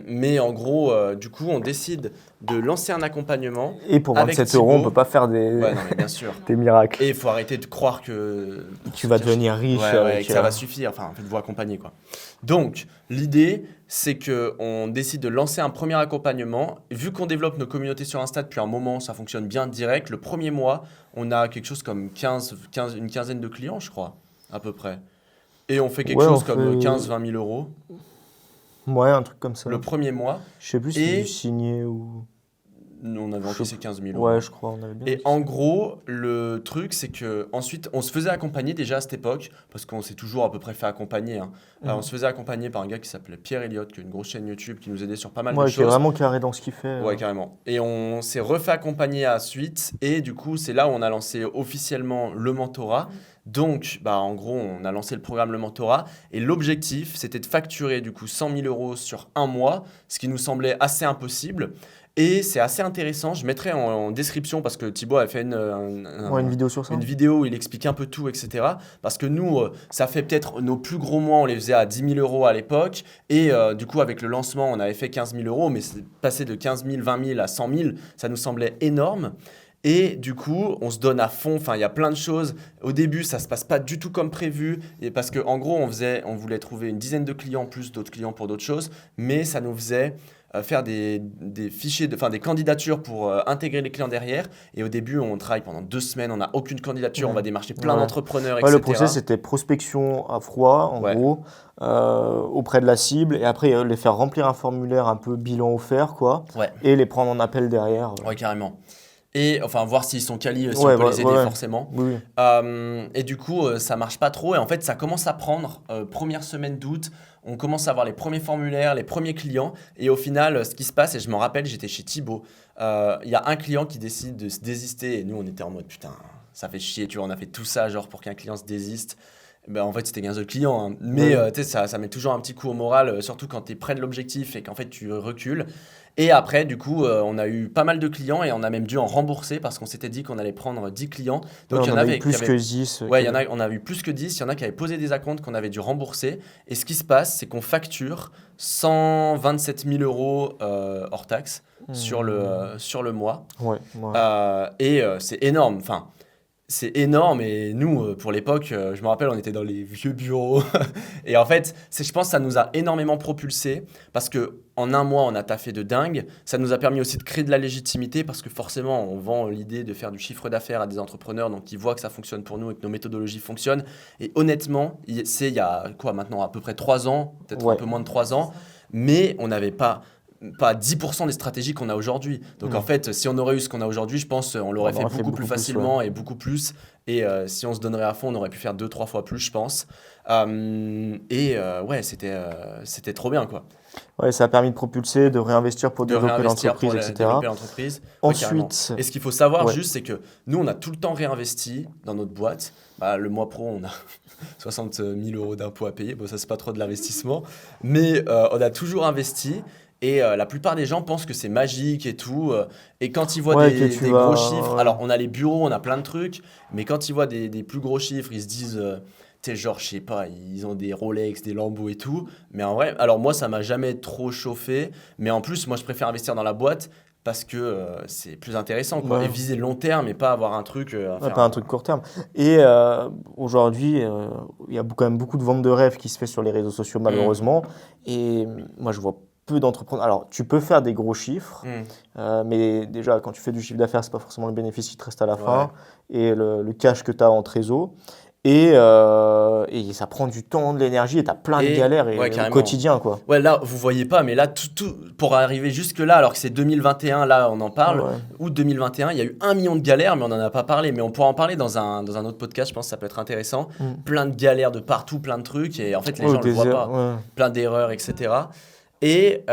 Mais en gros, du coup, on décide de lancer un accompagnement. Et pour Avec 27 €, on ne Thibaut. peut pas faire des, Ouais, non, mais bien sûr. des miracles. Et il faut arrêter de croire que Tu vas devenir riche. ouais, avec, que ça va suffire. Enfin, faites-vous accompagner, quoi. Donc, l'idée, c'est qu'on décide de lancer un premier accompagnement. Vu qu'on développe nos communautés sur Insta depuis un moment, ça fonctionne bien direct. Le premier mois, on a quelque chose comme une quinzaine de clients, je crois, à peu près. Et on fait quelque chose comme 15-20 000 €. Ouais, un truc comme ça. Le premier mois, Je sais plus si Et- c'est du signé ou. nous, on avait encaissé 15 000 €. Ouais, je crois, on avait bien. Et en gros, le truc, c'est que ensuite, on se faisait accompagner déjà à cette époque, parce qu'on s'est toujours à peu près fait accompagner. Hein. On se faisait accompagner par un gars qui s'appelait Pierre Elliott, qui a une grosse chaîne YouTube, qui nous aidait sur pas mal de Ouais, qui est choses. vraiment carré dans ce qu'il fait. Ouais, carrément. Et on s'est refait accompagner à la suite. Et du coup, c'est là où on a lancé officiellement le mentorat. Donc, en gros, on a lancé le programme Le Mentorat. Et l'objectif, c'était de facturer du coup 100 000 € sur un mois, ce qui nous semblait assez impossible. Et c'est assez intéressant. Je mettrai en description, parce que Thibaut a fait une vidéo sur ça. une vidéo où il explique un peu tout, etc. Parce que nous, ça fait peut-être nos plus gros mois, on les faisait à 10 000 € à l'époque. Et du coup, avec le lancement, on avait fait 15 000 €, mais c'est passé de 15 000, 20 000 à 100 000. Ça nous semblait énorme. Et du coup, on se donne à fond. Enfin, il y a plein de choses. Au début, ça se passe pas du tout comme prévu. Et parce qu'en gros, on voulait trouver une dizaine de clients, plus d'autres clients pour d'autres choses. Mais ça nous faisait faire des fichiers, des candidatures pour intégrer les clients derrière. Et au début, on travaille pendant 2 semaines, on n'a aucune candidature, on va démarcher plein d'entrepreneurs, Ouais, etc. le process, c'était prospection à froid, en gros, auprès de la cible, et après les faire remplir un formulaire un peu bilan offert, quoi, Ouais. et les prendre en appel derrière. Ouais, carrément. Et enfin, voir s'ils sont quali, si Ouais, on peut les aider ouais. forcément. Oui, oui. Et du coup, ça marche pas trop. Et en fait, ça commence à prendre. Première semaine d'août, on commence à avoir les premiers formulaires, les premiers clients. Et au final, ce qui se passe, et je m'en rappelle, j'étais chez Thibaut. Il y a un client qui décide de se désister. Et nous, on était en mode, putain, ça fait chier. Tu vois, on a fait tout ça, genre, pour qu'un client se désiste. En fait, c'était 15 autres clients. Hein. Mais tu sais, ça met toujours un petit coup au moral, surtout quand tu es près de l'objectif et qu'en fait, tu recules. Et après, du coup, on a eu pas mal de clients et on a même dû en rembourser parce qu'on s'était dit qu'on allait prendre 10 clients. Donc, il y en avait plus que 10. Ouais, on a eu plus que 10. Il y en a qui avaient posé des acomptes qu'on avait dû rembourser. Et ce qui se passe, c'est qu'on facture 127 000 € hors taxe sur le mois. Ouais. Et c'est énorme. Enfin, c'est énorme et nous, pour l'époque, je me rappelle, on était dans les vieux bureaux et en fait, je pense que ça nous a énormément propulsé parce que en un mois, on a taffé de dingue. Ça nous a permis aussi de créer de la légitimité parce que forcément, on vend l'idée de faire du chiffre d'affaires à des entrepreneurs, donc ils voient que ça fonctionne pour nous et que nos méthodologies fonctionnent. Et honnêtement, il y a quoi maintenant, à peu près 3 ans, peut-être un peu moins de 3 ans, mais on n'avait pas 10% des stratégies qu'on a aujourd'hui. Donc en fait, si on aurait eu ce qu'on a aujourd'hui, je pense on l'aurait fait beaucoup plus facilement et beaucoup plus. Et si on se donnerait à fond, on aurait pu faire 2-3 fois plus, je pense. Ouais, c'était trop bien, quoi. Ouais, ça a permis de propulser, de réinvestir pour développer l'entreprise, etc. Ensuite, et ce qu'il faut savoir ouais. juste, c'est que nous, on a tout le temps réinvesti dans notre boîte. Le mois pro, on a 60 000 € d'impôts à payer. Bon, ça, c'est pas trop de l'investissement. Mais on a toujours investi. Et la plupart des gens pensent que c'est magique et tout. Et quand ils voient des gros chiffres, alors on a les bureaux, on a plein de trucs, mais quand ils voient des plus gros chiffres, ils se disent, tu sais, genre, je sais pas, ils ont des Rolex, des Lambo et tout. Mais en vrai, alors moi, ça m'a jamais trop chauffé. Mais en plus, moi, je préfère investir dans la boîte parce que c'est plus intéressant, quoi. Ouais. Et viser long terme et pas avoir un truc. Pas un truc court terme. Et aujourd'hui, il y a quand même beaucoup de ventes de rêves qui se fait sur les réseaux sociaux, malheureusement. Et moi, je vois peu d'entrepreneurs. Alors, tu peux faire des gros chiffres, mais déjà, quand tu fais du chiffre d'affaires, c'est pas forcément le bénéfice qui te reste à la fin et le cash que tu as en trésor. Et ça prend du temps, de l'énergie et tu as plein de galères au quotidien, quoi. Ouais, là, vous voyez pas, mais là, tout pour arriver jusque-là, alors que c'est 2021, là, on en parle. Août 2021, il y a eu 1 million de galères, mais on n'en a pas parlé. Mais on pourra en parler dans un autre podcast, je pense que ça peut être intéressant. Plein de galères de partout, plein de trucs, et en fait, les gens ne le voient pas. Plein d'erreurs, etc. Et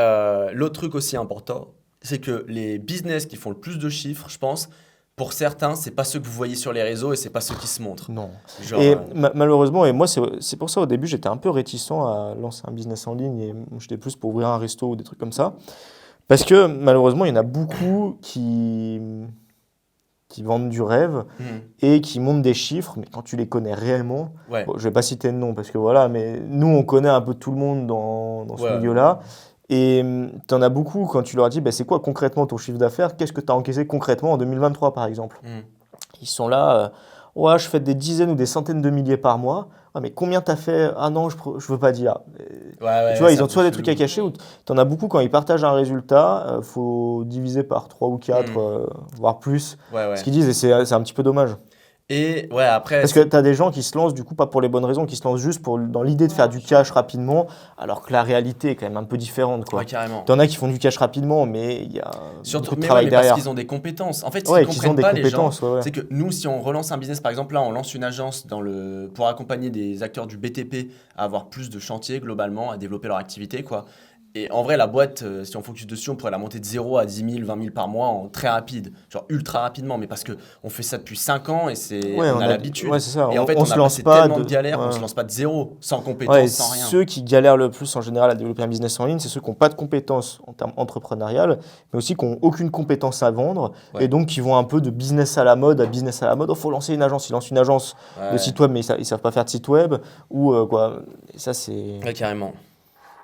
l'autre truc aussi important, c'est que les business qui font le plus de chiffres, je pense, pour certains, c'est pas ceux que vous voyez sur les réseaux et c'est pas ceux qui se montrent. Non. Genre, et malheureusement, et moi c'est pour ça au début j'étais un peu réticent à lancer un business en ligne et j'étais plus pour ouvrir un resto ou des trucs comme ça. Parce que malheureusement, il y en a beaucoup qui vendent du rêve et qui montent des chiffres, mais quand tu les connais réellement, bon, je vais pas citer de nom parce que voilà, mais nous on connaît un peu tout le monde dans ce milieu-là. Et tu en as beaucoup quand tu leur dis c'est quoi concrètement ton chiffre d'affaires, qu'est-ce que tu as encaissé concrètement en 2023 par exemple. Ils sont là, je fais des dizaines ou des centaines de milliers par mois. Mais combien tu as fait? Ah non, je veux pas dire. Tu vois, ils ont soit des trucs à cacher ou tu en as beaucoup quand ils partagent un résultat, faut diviser par 3 ou 4, voire plus, ce qu'ils disent, et c'est un petit peu dommage. Et après. Parce que tu as des gens qui se lancent, du coup, pas pour les bonnes raisons, qui se lancent juste dans l'idée de faire du cash rapidement, alors que la réalité est quand même un peu différente, quoi. Ouais, carrément. T'en as qui font du cash rapidement, mais il y a beaucoup de travail derrière. Parce qu'ils ont des compétences. En fait, ce qu'ils comprennent pas, les gens, c'est que nous, si on relance un business, par exemple, là, on lance une agence pour accompagner des acteurs du BTP à avoir plus de chantiers, globalement, à développer leur activité, quoi. Et en vrai, la boîte, si on focus dessus, on pourrait la monter de 0 à 10 000, 20 000 par mois en très rapide, genre ultra rapidement, mais parce qu'on fait ça depuis 5 ans et on a l'habitude. Ouais, c'est ça. Et en fait, on a passé tellement de galères, on ne se lance pas de zéro, sans compétences, sans rien. Ceux qui galèrent le plus en général à développer un business en ligne, c'est ceux qui n'ont pas de compétences en termes entrepreneuriales, mais aussi qui n'ont aucune compétence à vendre, et donc qui vont un peu de business à la mode à business à la mode. Il faut lancer une agence. Ils lancent une agence de site web, mais ils ne savent pas faire de site web, ou quoi. Et ça, c'est... Ouais, carrément.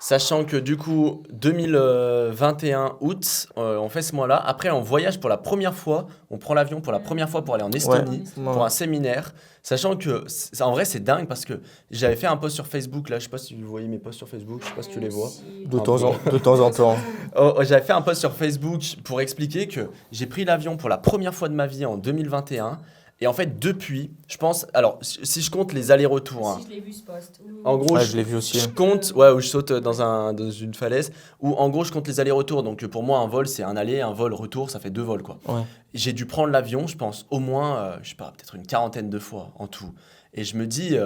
Sachant que du coup, 2021 août, on fait ce mois-là. Après, on voyage pour la première fois. On prend l'avion pour la première fois pour aller en Estonie pour un séminaire. Sachant que, en vrai, c'est dingue parce que j'avais fait un post sur Facebook. Là, je sais pas si vous voyez mes posts sur Facebook. Je sais pas si tu les vois. De temps en temps. J'avais fait un post sur Facebook pour expliquer que j'ai pris l'avion pour la première fois de ma vie en 2021. Et en fait, depuis, je pense... Alors, si je compte les allers-retours... Si je l'ai vu, ce post. En gros, je l'ai vu aussi. Je compte... où je saute dans une falaise. Où, en gros, je compte les allers-retours. Donc, pour moi, un vol, c'est un aller. Un vol, retour, ça fait 2 vols, quoi. Ouais. J'ai dû prendre l'avion, je pense, au moins, je sais pas, peut-être une 40aine de fois en tout. Et je me dis...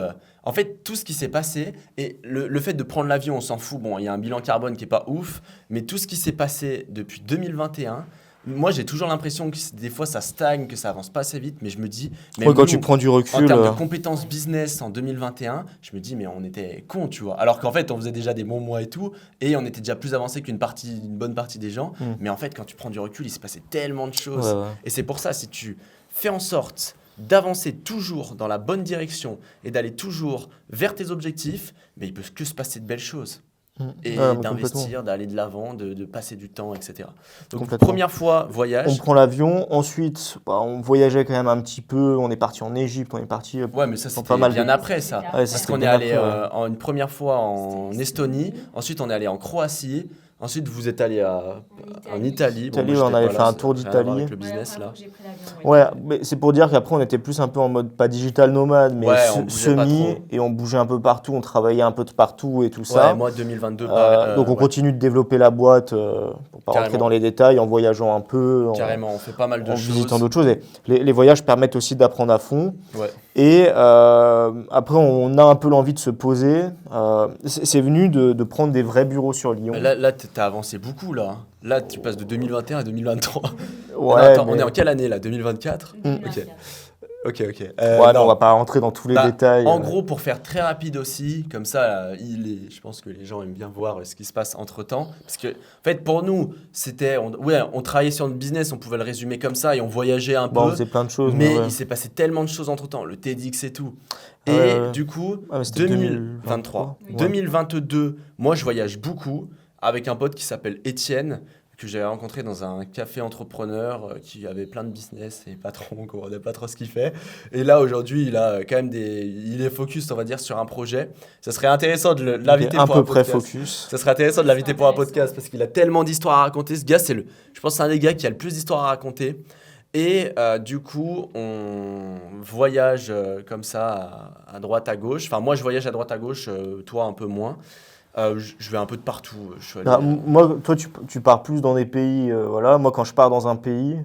en fait, tout ce qui s'est passé... Et le fait de prendre l'avion, on s'en fout. Bon, il y a un bilan carbone qui est pas ouf. Mais tout ce qui s'est passé depuis 2021... Moi, j'ai toujours l'impression que des fois, ça stagne, que ça avance pas assez vite, mais je me dis... quand tu prends du recul... En termes de compétences business en 2021, je me dis, mais on était cons, tu vois. Alors qu'en fait, on faisait déjà des bons mois et tout, et on était déjà plus avancé une bonne partie des gens. Mais en fait, quand tu prends du recul, il s'est passé tellement de choses. Et c'est pour ça, si tu fais en sorte d'avancer toujours dans la bonne direction et d'aller toujours vers tes objectifs, mais il peut que se passer de belles choses. et Ah, mais d'investir, d'aller de l'avant, de passer du temps, etc. Donc, Complètement. première fois, On voyage. prend l'avion, ensuite on voyageait quand même un petit peu, on est parti en Égypte, on est parti Ouais, mais ça, dans c'était pas mal bien de... après, ça. Ouais, ça, Parce c'était qu'on est bien allé après, ouais. une première fois en Estonie, ensuite on est allé en Croatie, ensuite vous êtes allé en Italie. Italie, moi, ouais, on j'étais avait pas fait là, un ça tour n'a rien à voir d'Italie. avec le business, là. J'ai pris l'avion, ouais. Ouais, mais c'est pour dire qu'après on était plus un peu en mode pas digital nomade, mais Ouais, on bougeait pas semi, trop. et on bougeait un peu partout, on travaillait un peu de partout et tout Ouais, ça. moi 2022, Donc on ouais, continue de développer la boîte, pour pas rentrer Carrément. dans les détails, en voyageant un peu, carrément, on fait pas mal de en visitant choses. d'autres choses. Et les voyages permettent aussi d'apprendre à fond. Ouais. Et après, on a un peu l'envie de se poser. C'est venu de prendre des vrais bureaux sur Lyon. Là t'as avancé beaucoup, là. Là, tu passes de 2021 à 2023. Ouais, Non, attends, on mais- est en quelle année, là? 2024? 2024. Ok. Ouais, mais non. on va pas rentrer dans tous les Bah, détails. En gros, pour faire très rapide aussi, comme ça, je pense que les gens aiment bien voir ce qui se passe entre-temps. Parce que, en fait, pour nous, on travaillait sur notre business, on pouvait le résumer comme ça, et on voyageait un Bon, on peu. faisait plein de choses, Mais ouais. il s'est passé tellement de choses entre-temps, le TEDx et tout. Et Ouais. du coup, Ah, mais c'était 2023. Oui. 2022, moi, je voyage beaucoup avec un pote qui s'appelle Étienne, que j'avais rencontré dans un café entrepreneur qui avait plein de business et patron, on comprenait pas trop ce qu'il fait. Et là, aujourd'hui, il a quand même il est focus, on va dire, sur un projet. Ça serait intéressant de l'inviter un pour peu un près podcast. focus. Ça serait intéressant de l'inviter pour un Intéressant. podcast parce qu'il a tellement d'histoires à raconter. Ce gars, je pense que c'est un des gars qui a le plus d'histoires à raconter. Et du coup, on voyage comme ça à droite, à gauche. Enfin, moi, je voyage à droite, à gauche, toi un peu moins. Je vais un peu de partout. Je suis allé, Ah, moi, toi, tu pars plus dans des pays. Voilà. Moi, quand je pars dans un pays,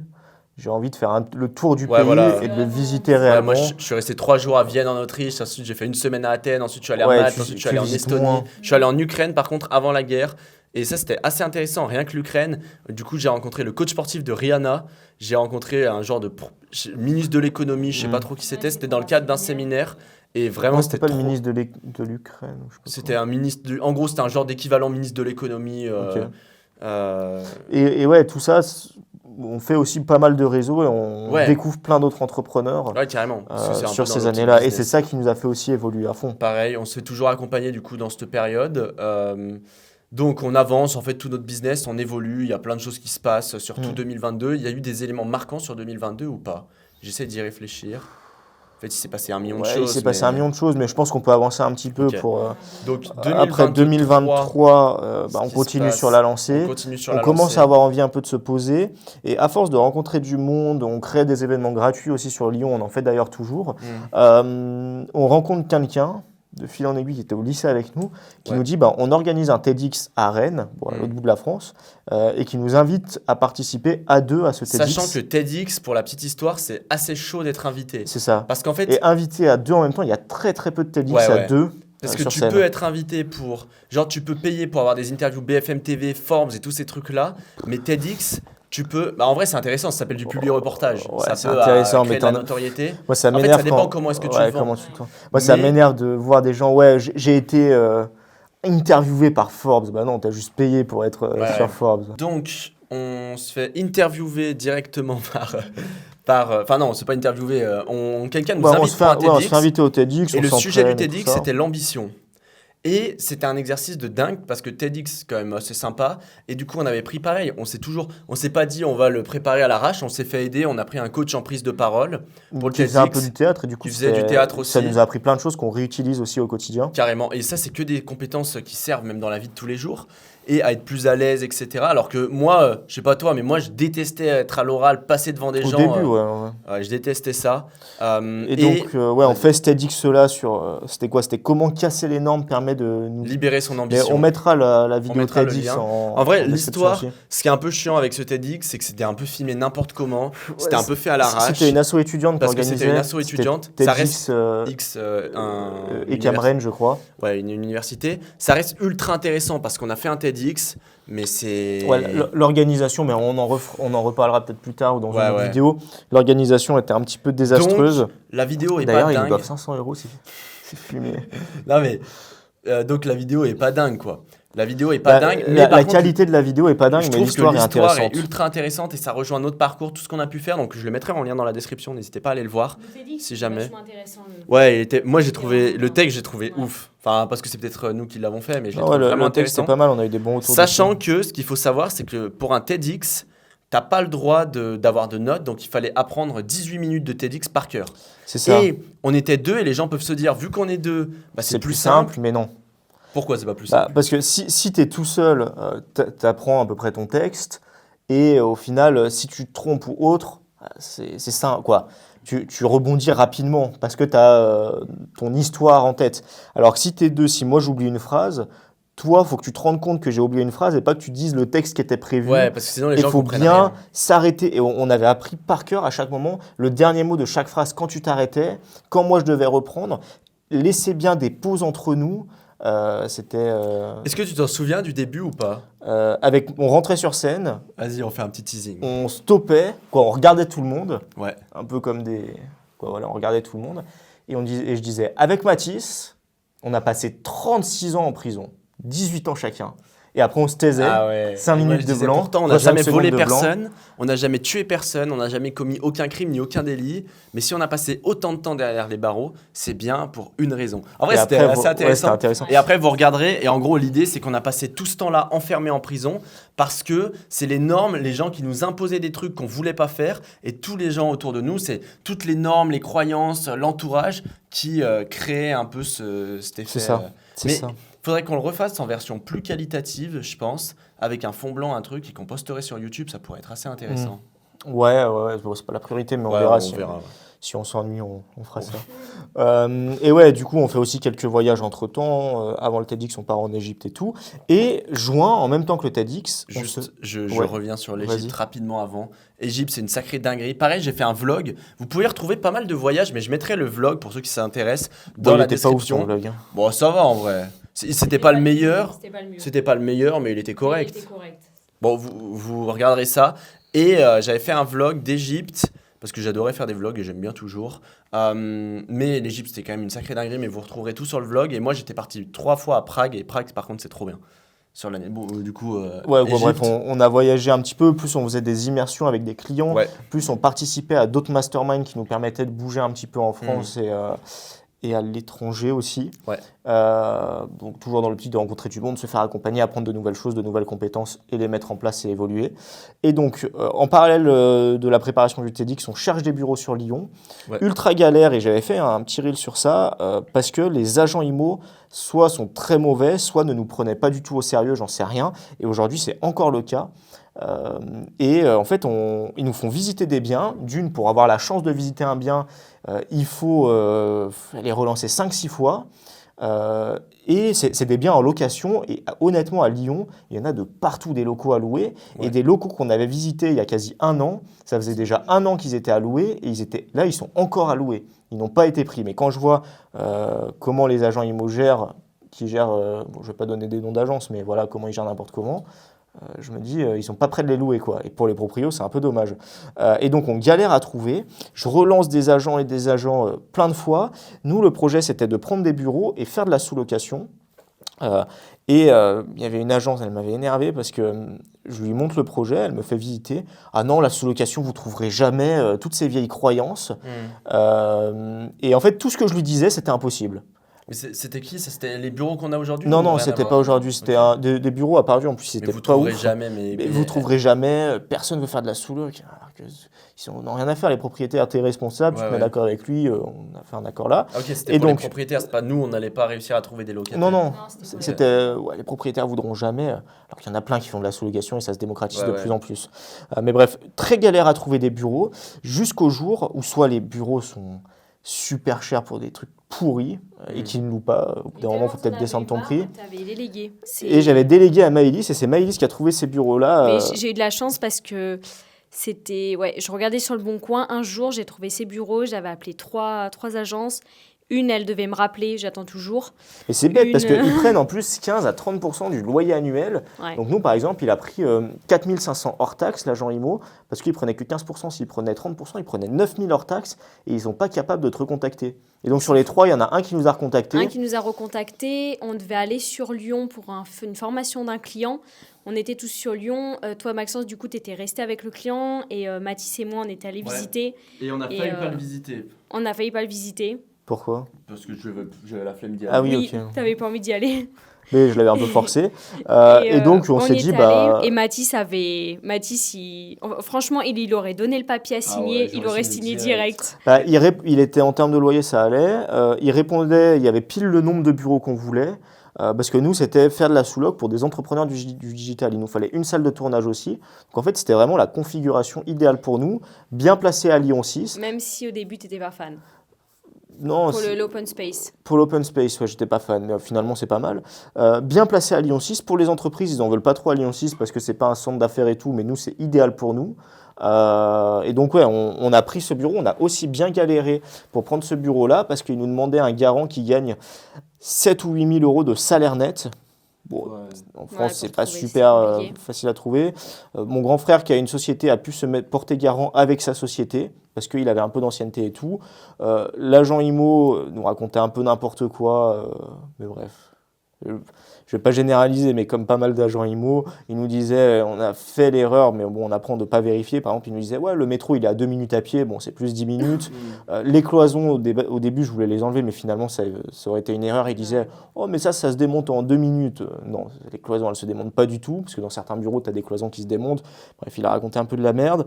j'ai envie de faire le tour du Ouais, pays voilà. et de le visiter ouais, réellement. moi, je suis resté 3 jours à Vienne en Autriche. Ensuite, j'ai fait une semaine à Athènes. Ensuite, je suis allé à Ouais, Malte. tu- Ensuite, je suis tu allé en visites Estonie. moins. Je suis allé en Ukraine, par contre, avant la guerre. Et ça, c'était assez intéressant. Rien que l'Ukraine. Du coup, j'ai rencontré le coach sportif de Rihanna. J'ai rencontré un genre de ministre de l'économie. Je sais pas trop qui c'était. C'était dans le cadre d'un séminaire. Et vraiment, Non, c'était pas le trop- ministre de l'Ukraine. Ou je sais pas C'était un ministre. En gros, c'était un genre d'équivalent ministre de l'économie. Ok. euh, Et ouais, tout ça, on fait aussi pas mal de réseaux et on Ouais. découvre plein d'autres entrepreneurs Ouais, carrément. Parce que c'est un peu sur dans ces notre années-là. Et business. c'est ça qui nous a fait aussi évoluer à fond. Pareil, on se fait toujours accompagner du coup dans cette période. Donc on avance, en fait tout notre business, on évolue, il y a plein de choses qui se passent, surtout 2022. Il y a eu des éléments marquants sur 2022 ou pas? J'essaie d'y réfléchir. En fait, il s'est passé 1 million de Ouais, choses. il s'est passé mais- 1 million de choses, mais je pense qu'on peut avancer un petit peu Ok. pour. Donc Après 2023, ce on qui se continue passe, sur la lancée. on continue sur On la commence lancée. à avoir envie un peu de se poser. Et à force de rencontrer du monde, on crée des événements gratuits aussi sur Lyon. On en fait d'ailleurs toujours. On rencontre quelqu'un de fil en aiguille qui était au lycée avec nous, qui Ouais. nous dit on organise un TEDx à Rennes, à l'autre bout de la France, et qui nous invite à participer à deux à ce TEDx. Sachant que TEDx, pour la petite histoire, c'est assez chaud d'être invité. C'est ça. Parce qu'en fait, Et invité à deux en même temps, il y a très très peu de TEDx Ouais, à ouais. deux. parce que sur tu scène. peux être invité pour... Genre, tu peux payer pour avoir des interviews BFM TV, Forbes et tous ces trucs-là. Mais TEDx, tu peux... Bah, en vrai, c'est intéressant, ça s'appelle du publi-reportage. Ouais, ça c'est peut intéressant, créer mais de la t'en- notoriété. Moi, ça En fait, m'énerve. ça dépend comment est-ce que tu le vends. comment tu le vends. Moi, ça Mais- m'énerve de voir des gens. Ouais, j'ai été interviewé par Forbes. Bah non, t'as juste payé pour être Ouais, sur ouais. Forbes. Donc, on se fait interviewer directement Enfin non, c'est pas interviewer. Quelqu'un nous Bah, on invite se pour un fait, ouais, on TEDx. se fait inviter au TEDx. Et on le sujet du s'entraîne et tout TEDx, ça. c'était l'ambition. Et c'était un exercice de dingue parce que TEDx, quand même, c'est sympa. Et du coup, on avait pris pareil. On s'est pas dit on va le préparer à l'arrache. On s'est fait aider. On a pris un coach en prise de parole pour le Qui faisait un TEDx. peu du théâtre et du coup Qui faisait du c'était- théâtre ça aussi. nous a appris plein de choses qu'on réutilise aussi au quotidien. Carrément. Et ça, c'est que des compétences qui servent même dans la vie de tous les jours et à être plus à l'aise, etc. Alors que moi, je sais pas toi, mais moi, je détestais être à l'oral, passer devant des Au gens. début, ouais. Ouais, je détestais ça. Et donc, ouais, on fait ce TEDx là sur. C'était quoi? C'était comment casser les normes permet de nous. libérer son Mais ambition. on mettra la vidéo mettra le TEDx lien. en vrai, description l'histoire, aussi. Ce qui est un peu chiant avec ce TEDx, c'est que c'était un peu filmé n'importe comment. C'était Ouais, un peu fait à l'arrache. C'était une asso étudiante qui Parce que organisait. c'était une asso C'était étudiante. Ça TEDx reste et Cameroun, je crois. Ouais, une université. Ça reste ultra intéressant parce qu'on a fait un TEDx, mais c'est... Ouais, l'organisation, mais on en reparlera peut-être plus tard ou dans Ouais, une autre ouais. vidéo. L'organisation était un petit peu désastreuse. La vidéo est pas D'ailleurs, ils nous dingue. doivent 500 €, c'est fumé. Non mais, donc la vidéo est pas dingue, quoi. La vidéo est pas dingue, mais par La contre, qualité de la vidéo est pas dingue, je mais trouve que l'histoire est l'histoire intéressante. est ultra intéressante et ça rejoint notre parcours, tout ce qu'on a pu faire. Donc je le mettrai en lien dans la description, n'hésitez pas à aller le voir. Le TEDx, Si c'est jamais. vachement intéressant. Ouais, moi j'ai C'était trouvé vraiment le bien. texte, j'ai trouvé Ouais. ouf. Enfin, parce que c'est peut-être nous qui l'avons fait, mais je l'ai Ah ouais, trouvé vraiment le texte intéressant. est pas mal, on a eu des bons retours. Sachant dessus. que ce qu'il faut savoir, c'est que pour un TEDx, t'as pas le droit d'avoir de notes, donc il fallait apprendre 18 minutes de TEDx par cœur. C'est ça. Et on était deux, et les gens peuvent se dire, vu qu'on est deux, bah, c'est C'est plus simple. mais non. Pourquoi c'est pas plus Bah, simple? parce que si tu es tout seul, tu apprends à peu près ton texte, et au final, si tu te trompes ou autre, c'est ça, quoi. Tu rebondis rapidement parce que tu as ton histoire en tête. Alors que si tu es deux, si moi j'oublie une phrase, toi, il faut que tu te rendes compte que j'ai oublié une phrase et pas que tu dises le texte qui était prévu. Ouais, parce que sinon les Il gens faut comprennent bien rien. s'arrêter. Et on avait appris par cœur à chaque moment le dernier mot de chaque phrase quand tu t'arrêtais, quand moi je devais reprendre. Laissez bien des pauses entre nous. C'était Est-ce que tu t'en souviens du début ou pas? on rentrait sur scène, Vas-y, on fait un petit teasing. on stoppait, quoi, on regardait tout le monde, Ouais. un peu comme voilà, on regardait tout le monde, et je disais, avec Mathis, on a passé 36 ans en prison, 18 ans chacun. Et après, on se taisait, Ah ouais. 5 Et moi, minutes je de disais, blanc, pourtant, on n'a 60 jamais secondes volé de blanc. personne, on n'a jamais tué personne, on n'a jamais commis aucun crime ni aucun délit. Mais si on a passé autant de temps derrière les barreaux, c'est bien pour une raison. En vrai, Et c'était après, assez ouais, intéressant. c'était intéressant. Et après, vous regarderez, et en gros, l'idée, c'est qu'on a passé tout ce temps-là enfermé en prison parce que c'est les normes, les gens qui nous imposaient des trucs qu'on voulait pas faire, et tous les gens autour de nous, c'est toutes les normes, les croyances, l'entourage qui créaient un peu cet effet. C'est ça, c'est mais ça. faudrait qu'on le refasse en version plus qualitative, je pense, avec un fond blanc, un truc, et qu'on posterait sur YouTube, ça pourrait être assez intéressant. Ouais, bon, c'est pas la priorité, mais on Ouais, verra on si verra. si on s'ennuie, on fera ça. Et ouais, du coup, on fait aussi quelques voyages entre-temps. Avant le TEDx, on part en Égypte et tout. Et juin, en même temps que le TEDx, on se- Juste, je Ouais. reviens sur Vas-y. l'Égypte rapidement avant. Égypte, c'est une sacrée dinguerie. Pareil, j'ai fait un vlog. Vous pouvez retrouver pas mal de voyages, mais je mettrai le vlog pour ceux qui s'intéressent dans Bon, il la était pas ouf ton description. vlog, hein. Bon, ça va en vrai. C'était pas le meilleur. C'était pas le mieux. C'était pas le meilleur, mais il était Il correct. était correct. Bon, vous regarderez ça. Et j'avais fait un vlog d'Égypte, parce que j'adorais faire des vlogs et j'aime bien toujours. Mais l'Égypte, c'était quand même une sacrée dinguerie, mais vous retrouverez tout sur le vlog. Et moi, j'étais parti 3 fois à Prague, et Prague, par contre, c'est trop bien. Sur l'année. Bon, du coup, Ouais, quoi, Égypte, bref, on a voyagé un petit peu, plus on faisait des immersions avec des clients, ouais. plus on participait à d'autres masterminds qui nous permettaient de bouger un petit peu en France et à l'étranger aussi. Ouais. Donc toujours dans l'optique de rencontrer du monde, se faire accompagner, apprendre de nouvelles choses, de nouvelles compétences et les mettre en place et évoluer. Et donc en parallèle de la préparation du TEDx, on cherche des bureaux sur Lyon. Ouais. Ultra galère, et j'avais fait un petit reel sur ça, parce que les agents IMO soit sont très mauvais, soit ne nous prenaient pas du tout au sérieux, j'en sais rien. Et aujourd'hui c'est encore le cas. En fait, ils nous font visiter des biens. D'une, pour avoir la chance de visiter un bien, il faut les relancer 5-6 fois. Et c'est des biens en location. Et honnêtement, à Lyon, il y en a de partout des locaux à louer. Ouais. Et des locaux qu'on avait visités il y a quasi 1 an, ça faisait déjà 1 an qu'ils étaient à louer. Et là, ils sont encore à louer. Ils n'ont pas été pris. Mais quand je vois comment les agents IMO gèrent, je ne vais pas donner des noms d'agences, mais voilà comment ils gèrent n'importe comment. Je me dis, ils sont pas prêts de les louer, quoi. Et pour les proprios, c'est un peu dommage. Et donc, on galère à trouver. Je relance des agents plein de fois. Nous, le projet, c'était de prendre des bureaux et faire de la sous-location. Il y avait une agence, elle m'avait énervé parce que je lui montre le projet, elle me fait visiter. Ah non, la sous-location, vous trouverez jamais toutes ces vieilles croyances. Et en fait, tout ce que je lui disais, c'était impossible. Mais c'était qui? Ça, c'était les bureaux qu'on a aujourd'hui? Non, ou non, rien à c'était voir? pas aujourd'hui. C'était Ok. des bureaux à Pardieu. En plus, Mais c'était vous pas trouverez ouf. jamais. Mais vous trouverez jamais. Personne ne veut faire de la sous-loc. Alors que ils n'ont rien à faire. Les propriétaires, tu es responsable, tu te mets Ouais. d'accord avec lui. On a fait un accord là. Ok, c'était Et pour donc- les propriétaires, c'est pas nous, on n'allait pas réussir à trouver des locataires. Non, non. Non, c'était pas C'était, les propriétaires voudront jamais. Alors qu'il y en a plein qui font de la sous-location et ça se démocratise Ouais, de ouais. plus en plus. Mais bref, très galère à trouver des bureaux jusqu'au jour où soit les bureaux sont super chers pour des trucs pourris et qui ne louent pas. Au bout d'un moment, il faut peut-être descendre ton prix. T'avais délégué. Et j'avais délégué à Maëlys et c'est Maëlys qui a trouvé ces bureaux-là. Mais j'ai eu de la chance parce que c'était... Ouais, je regardais sur le Bon Coin. Un jour, j'ai trouvé ces bureaux. J'avais appelé trois agences. Une, elle devait me rappeler, j'attends toujours. Et c'est bête parce Une- qu'ils prennent en plus 15 à 30% du loyer annuel. Ouais. Donc nous, par exemple, il a pris 4 500 hors taxe, l'agent IMO, parce qu'il prenait que 15%. S'il prenait 30%, il prenait 9 000 hors taxe et ils sont pas capables de te recontacter. Et donc sur les 3, il y en a un qui nous a recontacté. Un qui nous a recontacté, on devait aller sur Lyon pour une formation d'un client. On était tous sur Lyon. Toi, Maxence, du coup, tu étais resté avec le client et Mathis et moi, on était allés Ouais. visiter. Et on a Et, failli pas euh, le visiter. On n'a failli pas le visiter. Pourquoi? Parce que j'avais la flemme d'y aller. Ah oui, ok. T'avais pas envie d'y aller. Mais je l'avais un peu forcé. Et donc on s'est y dit, était bah... allés. Et Mathis, franchement, il aurait donné le papier à signer. ouais, il j'aurais aurait signé signé direct. direct. Il était en termes de loyer, ça allait. Il répondait, il y avait pile le nombre de bureaux qu'on voulait. Parce que nous, c'était faire de la sous-loc pour des entrepreneurs du digital. Il nous fallait une salle de tournage aussi. Donc en fait, c'était vraiment la configuration idéale pour nous, bien placée à Lyon 6. Même si au début, t'étais pas fan. Non, Pour l'open space. pour l'open space, ouais, j'étais pas fan, mais finalement c'est pas mal. Bien placé à Lyon 6. Pour les entreprises, ils en veulent pas trop à Lyon 6 parce que c'est pas un centre d'affaires et tout, mais nous, c'est idéal pour nous. Et donc, ouais, on a pris ce bureau. On a aussi bien galéré pour prendre ce bureau-là parce qu'il nous demandait un garant qui gagne 7 ou 8 000 euros de salaire net. Bon, Ouais. en France, Ouais, c'est pour pas trouver, super c'est compliqué. facile à trouver. Mon grand frère qui a une société a pu se porter garant avec sa société parce qu'il avait un peu d'ancienneté et tout. L'agent IMO nous racontait un peu n'importe quoi, mais bref. Je vais pas généraliser, mais comme pas mal d'agents IMO, il nous disait on a fait l'erreur, mais bon, on apprend de pas vérifier. Par exemple, il nous disait ouais, le métro il est à 2 minutes à pied, bon, c'est plus 10 minutes. Les cloisons, au début, je voulais les enlever, mais finalement, ça aurait été une erreur. Il disait oh, mais ça se démonte en 2 minutes. Non, les cloisons, elles se démontent pas du tout, parce que dans certains bureaux, tu as des cloisons qui se démontent. Bref, il a raconté un peu de la merde.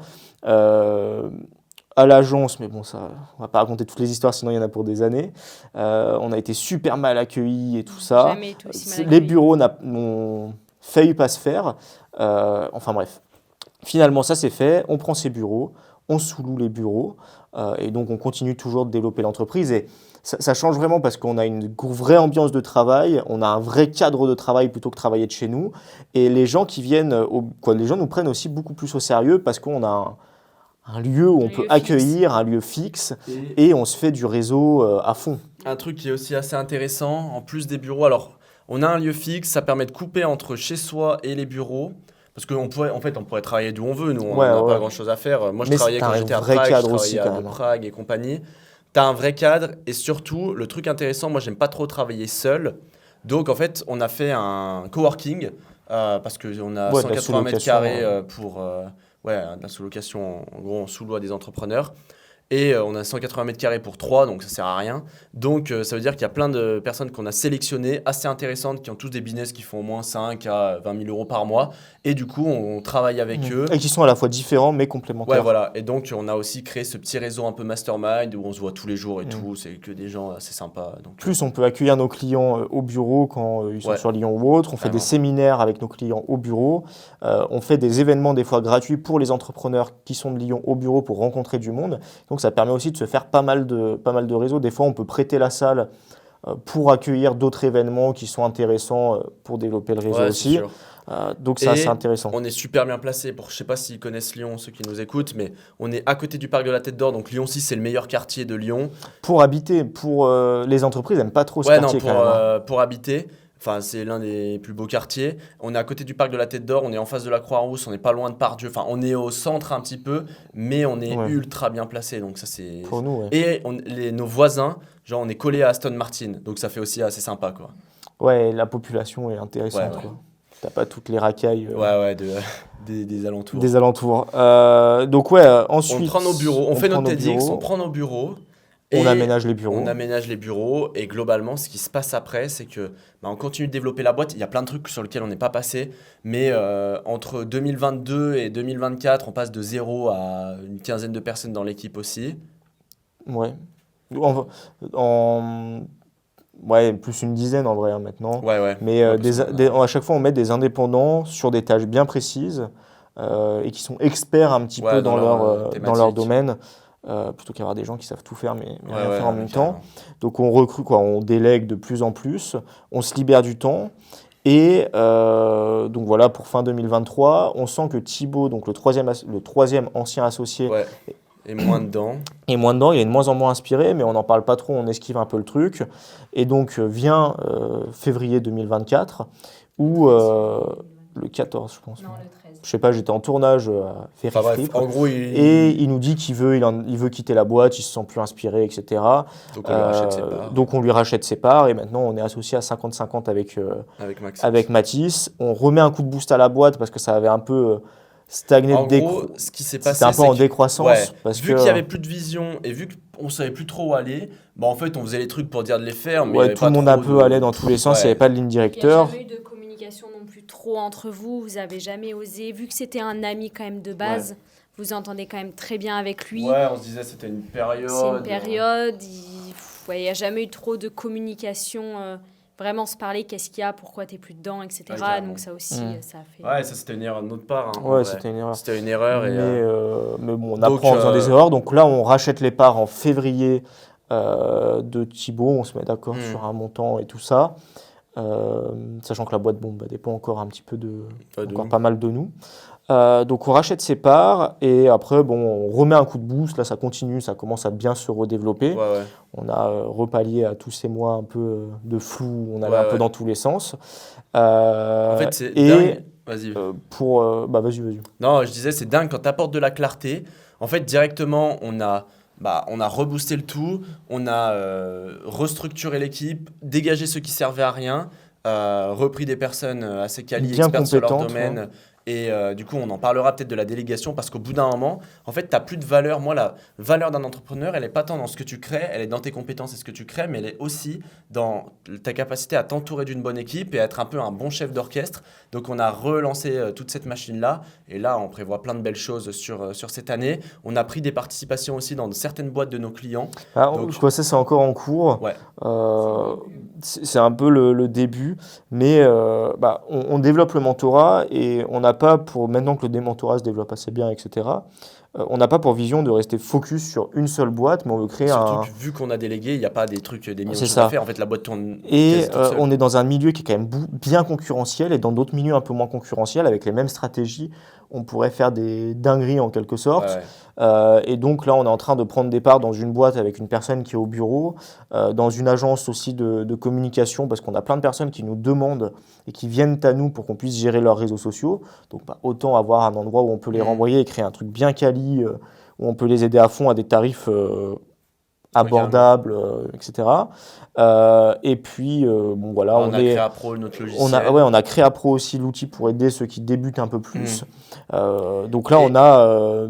À l'agence, mais bon, ça, on va pas raconter toutes les histoires, sinon il y en a pour des années. On a été super mal accueillis et tout ça. Jamais été aussi mal Les accueillis. bureaux n'ont failli pas se faire. Enfin bref. Finalement, ça c'est fait. On prend ces bureaux, on sous-loue les bureaux, et donc on continue toujours de développer l'entreprise. Et ça change vraiment parce qu'on a une vraie ambiance de travail, on a un vrai cadre de travail plutôt que travailler de chez nous. Et les gens qui viennent, les gens nous prennent aussi beaucoup plus au sérieux parce qu'on a un lieu où on peut lieu accueillir, un lieu fixe, et on se fait du réseau à fond. Un truc qui est aussi assez intéressant, en plus des bureaux, alors on a un lieu fixe, ça permet de couper entre chez soi et les bureaux. Parce qu'en fait, on pourrait travailler d'où on veut, nous, on Ouais, n'a ouais. pas grand-chose à faire. Moi, je Mais travaillais t'as quand un j'étais à vrai Prague, cadre je aussi, travaillais quand à De même. Prague et compagnie. T'as un vrai cadre, et surtout, le truc intéressant, moi, j'aime pas trop travailler seul. Donc, en fait, on a fait un coworking, parce qu'on a Ouais, de la 180 mètres sous-location, carrés pour de la sous-location. En gros, on sous-loue à des entrepreneurs. Et on a 180 mètres carrés pour 3, donc ça sert à rien. Donc ça veut dire qu'il y a plein de personnes qu'on a sélectionnées, assez intéressantes, qui ont tous des business qui font au moins 5 à 20 000 euros par mois. Et du coup, on travaille avec eux. Et qui sont à la fois différents mais complémentaires. Ouais, voilà. Et donc, on a aussi créé ce petit réseau un peu mastermind où on se voit tous les jours et tout. C'est que des gens assez sympas. Donc, Plus on peut accueillir nos clients au bureau quand ils sont Ouais. sur Lyon ou autre. On fait Vraiment. des séminaires avec nos clients au bureau. On fait des événements des fois gratuits pour les entrepreneurs qui sont de Lyon au bureau pour rencontrer du monde. Donc ça permet aussi de se faire pas mal de réseaux. Des fois, on peut prêter la salle pour accueillir d'autres événements qui sont intéressants pour développer le réseau ouais, c'est aussi. sûr. Donc ça, Et c'est intéressant. On est super bien placé pour, je sais pas s'ils connaissent Lyon, ceux qui nous écoutent, mais on est à côté du parc de la Tête d'Or. Donc Lyon 6, c'est le meilleur quartier de Lyon. Pour habiter, pour les entreprises, n'aiment pas trop ce Ouais, non, quartier quand même. Hein. pour habiter. Enfin, c'est l'un des plus beaux quartiers. On est à côté du parc de la Tête d'Or, on est en face de la Croix-Rousse, on n'est pas loin de Pardieu. Enfin, on est au centre un petit peu, mais on est Ouais. ultra bien placé. Donc ça, c'est... Pour nous, ouais. Et nos voisins, genre on est collé à Aston Martin. Donc ça fait aussi assez sympa, quoi. Ouais, la population est intéressante. Ouais, ouais. Quoi. T'as pas toutes les racailles Ouais, des alentours. des alentours. Donc ouais, ensuite... On prend nos bureaux, on fait prend notre nos TEDx, bureaux, on prend nos bureaux. on et aménage les bureaux. On aménage les bureaux et globalement, ce qui se passe après, c'est que on continue de développer la boîte. Il y a plein de trucs sur lesquels on n'est pas passé, mais entre 2022 et 2024, on passe de 0 à une quinzaine de personnes dans l'équipe aussi. Ouais. Ouais, plus une dizaine en vrai hein, maintenant. Ouais. Mais Ouais, parce qu'on a- à chaque fois, on met des indépendants sur des tâches bien précises et qui sont experts un petit Ouais, peu dans dans leur, dans leur thématique. domaine, plutôt qu'avoir des gens qui savent tout faire mais rien faire en non, même mais temps. carrément. Donc on recrute, quoi, on délègue de plus en plus, on se libère du temps. Et donc voilà, pour fin 2023, on sent que Thibaut, donc le troisième ancien associé, Ouais. Et moins dedans. Et moins dedans, il est de moins en moins inspiré, mais on n'en parle pas trop, on esquive un peu le truc. Et donc vient février 2024, où le 14, je pense. Non, le 13. Je sais pas, j'étais en tournage à Enfin bref, Ferry en gros, et il nous dit qu'il veut quitter la boîte, il se sent plus inspiré, etc. donc on lui rachète ses parts Donc on lui rachète ses parts et maintenant on est associé à 50-50 avec Mathis. On remet un coup de boost à la boîte parce que ça avait un peu stagné. En gros, ce qui s'est passé, c'était un peu en décroissance. ouais, parce vu qu'il n'y avait plus de vision et vu qu'on savait plus trop où aller, bah en fait on faisait les trucs pour dire de les faire, mais il y ouais, avait tout pas le monde trop un peu allait dans tous les sens, il n'y avait pas de ligne Il n'y a directeur. jamais eu de communication non plus trop entre vous. Vous avez jamais osé, vu que c'était un ami quand même de base, vous entendez quand même très bien avec lui. Ouais, on se disait c'était une période. C'est une période, il n'y a jamais eu trop de communication, vraiment se parler, qu'est-ce qu'il y a, pourquoi t'es plus dedans, etc. Ouais, Donc ça aussi, ça a fait... Ouais, ça c'était une erreur de notre part. Hein, en Ouais, vrai. c'était une erreur. C'était une erreur. Mais bon, on donc, apprend en faisant des erreurs. Donc là, on rachète les parts en février de Thibaut. On se met d'accord sur un montant et tout ça. Sachant que la boîte dépend encore un petit peu pas mal de nous. Donc on rachète ses parts et après on remet un coup de boost, là ça continue, ça commence à bien se redévelopper. On a repallié à tous ces mois un peu de flou, on allait un peu dans tous les sens. En fait c'est dingue. Vas-y. Vas-y. Non, je disais c'est dingue quand tu apportes de la clarté. En fait directement on a reboosté le tout, on a restructuré l'équipe, dégagé ceux qui servaient à rien, repris des personnes assez qualifiées, bien expertes sur leur compétentes, domaine. Ouais. Et du coup, on en parlera peut-être de la délégation parce qu'au bout d'un moment, en fait, tu n'as plus de valeur. Moi, la valeur d'un entrepreneur, elle n'est pas tant dans ce que tu crées, elle est dans tes compétences et ce que tu crées, mais elle est aussi dans ta capacité à t'entourer d'une bonne équipe et à être un peu un bon chef d'orchestre. Donc, on a relancé toute cette machine-là. Et là, on prévoit plein de belles choses sur cette année. On a pris des participations aussi dans certaines boîtes de nos clients. Donc, ça, c'est encore en cours. Ouais. C'est un peu le début, mais on développe le mentorat et on n'a pas pour, maintenant que le démentorat se développe assez bien, etc., on n'a pas pour vision de rester focus sur une seule boîte, mais on veut créer Surtout que vu qu'on a délégué, il n'y a pas des millions de choses à faire. En fait, la boîte tourne et on est dans un milieu qui est quand même bien concurrentiel et dans d'autres milieux un peu moins concurrentiels, avec les mêmes stratégies, on pourrait faire des dingueries en quelque sorte. Et donc là, on est en train de prendre des parts dans une boîte avec une personne qui est au bureau, dans une agence aussi de communication, parce qu'on a plein de personnes qui nous demandent et qui viennent à nous pour qu'on puisse gérer leurs réseaux sociaux. Donc autant avoir un endroit où on peut les renvoyer et créer un truc bien quali, où on peut les aider à fond à des tarifs abordables, etc. Et puis, voilà. On a Créa Pro, notre logiciel. On a Créa Pro aussi, l'outil pour aider ceux qui débutent un peu plus. Donc là, on a,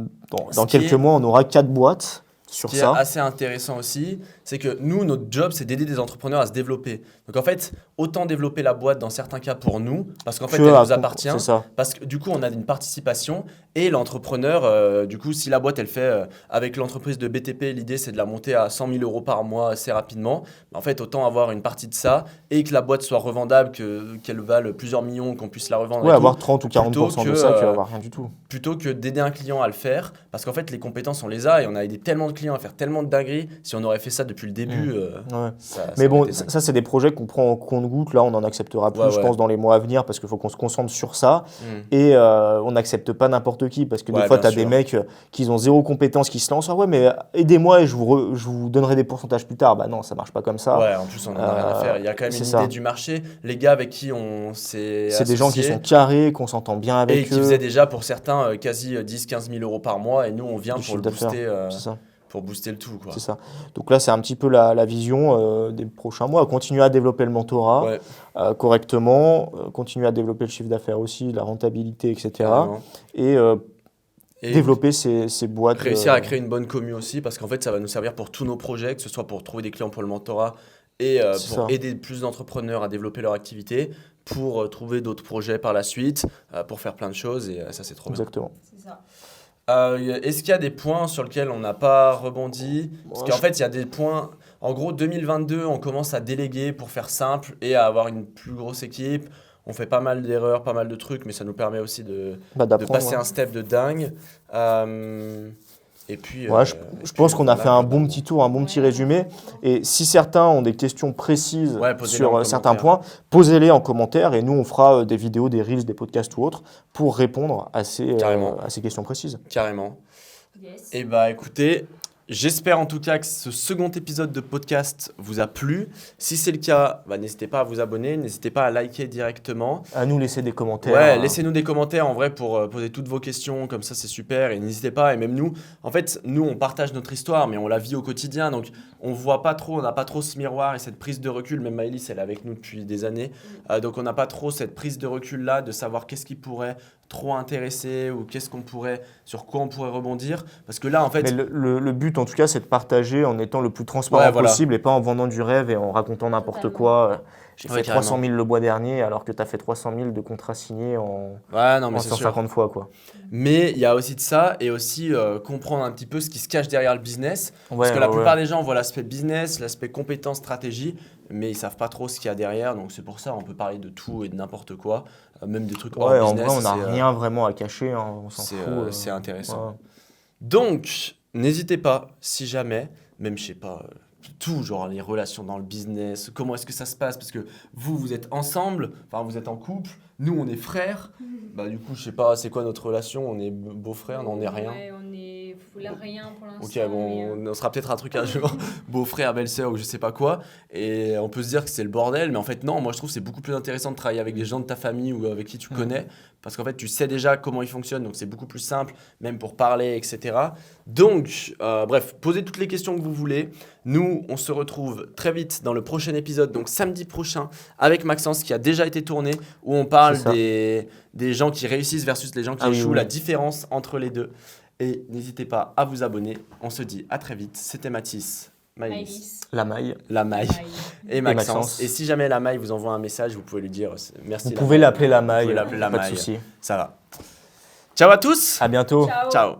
dans quelques mois, on aura 4 boîtes sur ça. Ce qui est assez intéressant aussi, c'est que nous, notre job, c'est d'aider des entrepreneurs à se développer. Donc en fait, autant développer la boîte dans certains cas pour nous, parce qu'en fait, elle nous appartient. Parce que du coup, on a une participation et l'entrepreneur, du coup, si la boîte, elle fait avec l'entreprise de BTP, l'idée, c'est de la monter à 100 000 € par mois assez rapidement. En fait, autant avoir une partie de ça et que la boîte soit revendable, qu'elle vale plusieurs millions, qu'on puisse la revendre. Ouais, avoir 30 ou 40% de ça, que avoir rien du tout. Plutôt que d'aider un client à le faire, parce qu'en fait, les compétences, on les a et on a aidé tellement de clients à faire tellement de dingueries. Si on aurait fait ça depuis le début, mais bon, ça c'est des projets qu'on prend en compte-gouttes. Là, on en acceptera plus, je pense, dans les mois à venir, parce qu'il faut qu'on se concentre sur ça. Et on n'accepte pas n'importe qui, parce que des fois, tu as des mecs qui ont zéro compétence, qui se lancent. Ah ouais, mais aidez-moi et je vous donnerai des pourcentages plus tard. Bah non, ça marche pas comme ça. Ouais, en plus, on en a rien à faire. Il y a quand même une idée du marché. Les gars avec qui on s'est c'est des gens qui sont carrés, qu'on s'entend bien avec eux. Et qui faisaient déjà, pour certains, quasi 10-15 000 € par mois. Et nous, on vient pour le booster. Pour booster le tout, quoi. C'est ça. Donc là, c'est un petit peu la vision des prochains mois. Continuer à développer le mentorat correctement, continuer à développer le chiffre d'affaires aussi, la rentabilité, etc. Et développer ces boîtes. Réussir à créer une bonne commu aussi, parce qu'en fait, ça va nous servir pour tous nos projets, que ce soit pour trouver des clients pour le mentorat et pour aider plus d'entrepreneurs à développer leur activité, pour trouver d'autres projets par la suite, pour faire plein de choses. Et ça, c'est trop bien. Exactement. C'est ça. Est-ce qu'il y a des points sur lesquels on n'a pas rebondi ? Parce qu'en fait, il y a des points... En gros, 2022, on commence à déléguer pour faire simple et à avoir une plus grosse équipe. On fait pas mal d'erreurs, pas mal de trucs, mais ça nous permet aussi de passer un step de dingue. Et puis, je pense qu'on a fait un bon petit tour, un bon petit résumé. Et si certains ont des questions précises sur certains points, posez-les en commentaire et nous, on fera des vidéos, des reels, des podcasts ou autres pour répondre à ces questions précises. Carrément. Yes. Et bah écoutez, j'espère en tout cas que ce second épisode de podcast vous a plu. Si c'est le cas, n'hésitez pas à vous abonner, n'hésitez pas à liker directement. À nous laisser des commentaires. Ouais, laissez-nous des commentaires en vrai pour poser toutes vos questions, comme ça c'est super. Et n'hésitez pas, et même nous, en fait, nous on partage notre histoire, mais on la vit au quotidien, donc on voit pas trop, on n'a pas trop ce miroir et cette prise de recul. Même Maëlys, elle est avec nous depuis des années, donc on n'a pas trop cette prise de recul là, de savoir qu'est-ce qui pourrait trop intéresser ou sur quoi on pourrait rebondir. Parce que là, en fait, Mais le but, en tout cas, c'est de partager en étant le plus transparent voilà. possible et pas en vendant du rêve et en racontant n'importe Totalement. quoi. J'ai Ouais, fait carrément. 300 000 le mois dernier alors que tu as fait 300 000 de contrats signés ouais, non, mais en c'est sûr. 150 fois, quoi. Mais il y a aussi de ça et aussi comprendre un petit peu ce qui se cache derrière le business. Parce Ouais, que la ouais, plupart ouais. des gens voient l'aspect business, l'aspect compétence, stratégie, mais ils savent pas trop ce qu'il y a derrière. Donc c'est pour ça on peut parler de tout et de n'importe quoi, même des trucs hors Ouais, en business. vrai, on n'a c'est, rien vraiment à cacher, hein, on s'en c'est, fout. c'est intéressant. Ouais. Donc n'hésitez pas, si jamais, même je sais pas, tout, genre les relations dans le business, comment est-ce que ça se passe, parce que vous êtes ensemble, enfin vous êtes en couple, nous on est frères, bah du coup je sais pas c'est quoi notre relation, on est beaux-frères, non on est rien. Ouais, on est rien pour l'instant. Ok, bon, on sera peut-être un truc un jour, beau-frère, belle-sœur ou je sais pas quoi, et on peut se dire que c'est le bordel, mais en fait non, moi je trouve que c'est beaucoup plus intéressant de travailler avec des gens de ta famille ou avec qui tu connais, parce qu'en fait tu sais déjà comment ils fonctionnent, donc c'est beaucoup plus simple, même pour parler, etc. Donc, bref, posez toutes les questions que vous voulez. Nous, on se retrouve très vite dans le prochain épisode, donc samedi prochain, avec Maxence qui a déjà été tourné, où on parle C'est ça. des gens qui réussissent versus les gens qui Ah oui, échouent, oui. la différence entre les deux. Et n'hésitez pas à vous abonner. On se dit à très vite. C'était Mathis, Maëlys, Maëlys. La maille. la maille Bye. et Maxence. Maxence. Et si jamais la maille vous envoie un message, vous pouvez lui dire merci. Vous la pouvez maille. l'appeler la Vous maille, pouvez l'appeler la pas de maille. souci. Ça va. Ciao à tous. À bientôt. Ciao. Ciao.